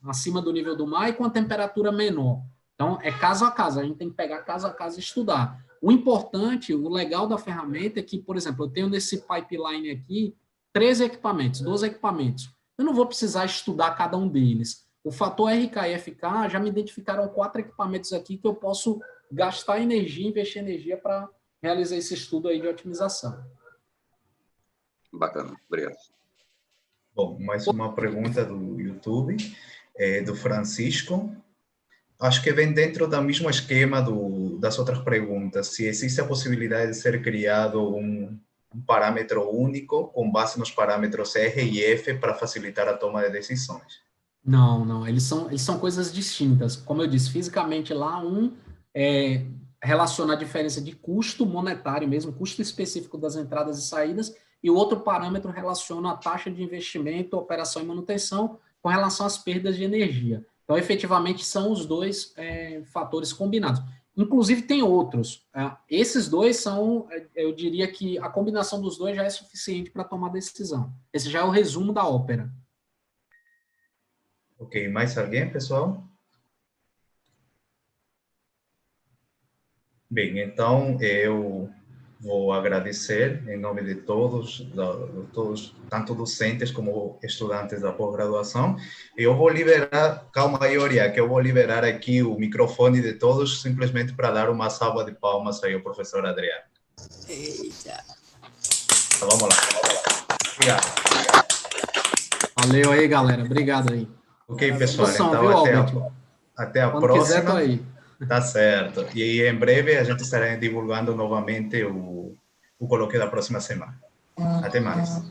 Speaker 2: acima do nível do mar, e com a temperatura menor. Então, é caso a caso, a gente tem que pegar caso a caso e estudar. O importante, o legal da ferramenta é que, por exemplo, eu tenho nesse pipeline aqui 13 equipamentos, 12 equipamentos. Eu não vou precisar estudar cada um deles. O fator RK e FK já me identificaram 4 equipamentos aqui que eu posso gastar energia, investir energia para realizar esse estudo aí de otimização.
Speaker 6: Bacana, obrigado.
Speaker 1: Bom, mais uma pergunta do YouTube, do Francisco. Acho que vem dentro do mesmo esquema das outras perguntas. Se existe a possibilidade de ser criado um parâmetro único com base nos parâmetros R e F para facilitar a toma de decisões.
Speaker 2: Não, eles são coisas distintas. Como eu disse, fisicamente lá, relaciona a diferença de custo monetário mesmo, custo específico das entradas e saídas, e o outro parâmetro relaciona a taxa de investimento, operação e manutenção com relação às perdas de energia. Então, efetivamente, são os dois fatores combinados. Inclusive, tem outros. Esses dois são, eu diria que a combinação dos dois já é suficiente para tomar decisão. Esse já é o resumo da ópera.
Speaker 1: Ok, mais alguém, pessoal? Bem, então eu vou agradecer em nome de todos, tanto docentes como estudantes da pós-graduação. Eu vou liberar, calma aí, Oria, que eu vou liberar aqui o microfone de todos, simplesmente para dar uma salva de palmas aí ao professor Adriano.
Speaker 7: Eita.
Speaker 1: Então, vamos lá. Obrigado.
Speaker 2: Valeu aí, galera. Obrigado aí.
Speaker 1: Ok, pessoal,
Speaker 2: então
Speaker 1: até a
Speaker 2: Quando
Speaker 1: próxima.
Speaker 2: quiser, tô aí.
Speaker 1: Tá certo. E em breve a gente estará divulgando novamente o colóquio da próxima semana. Até mais.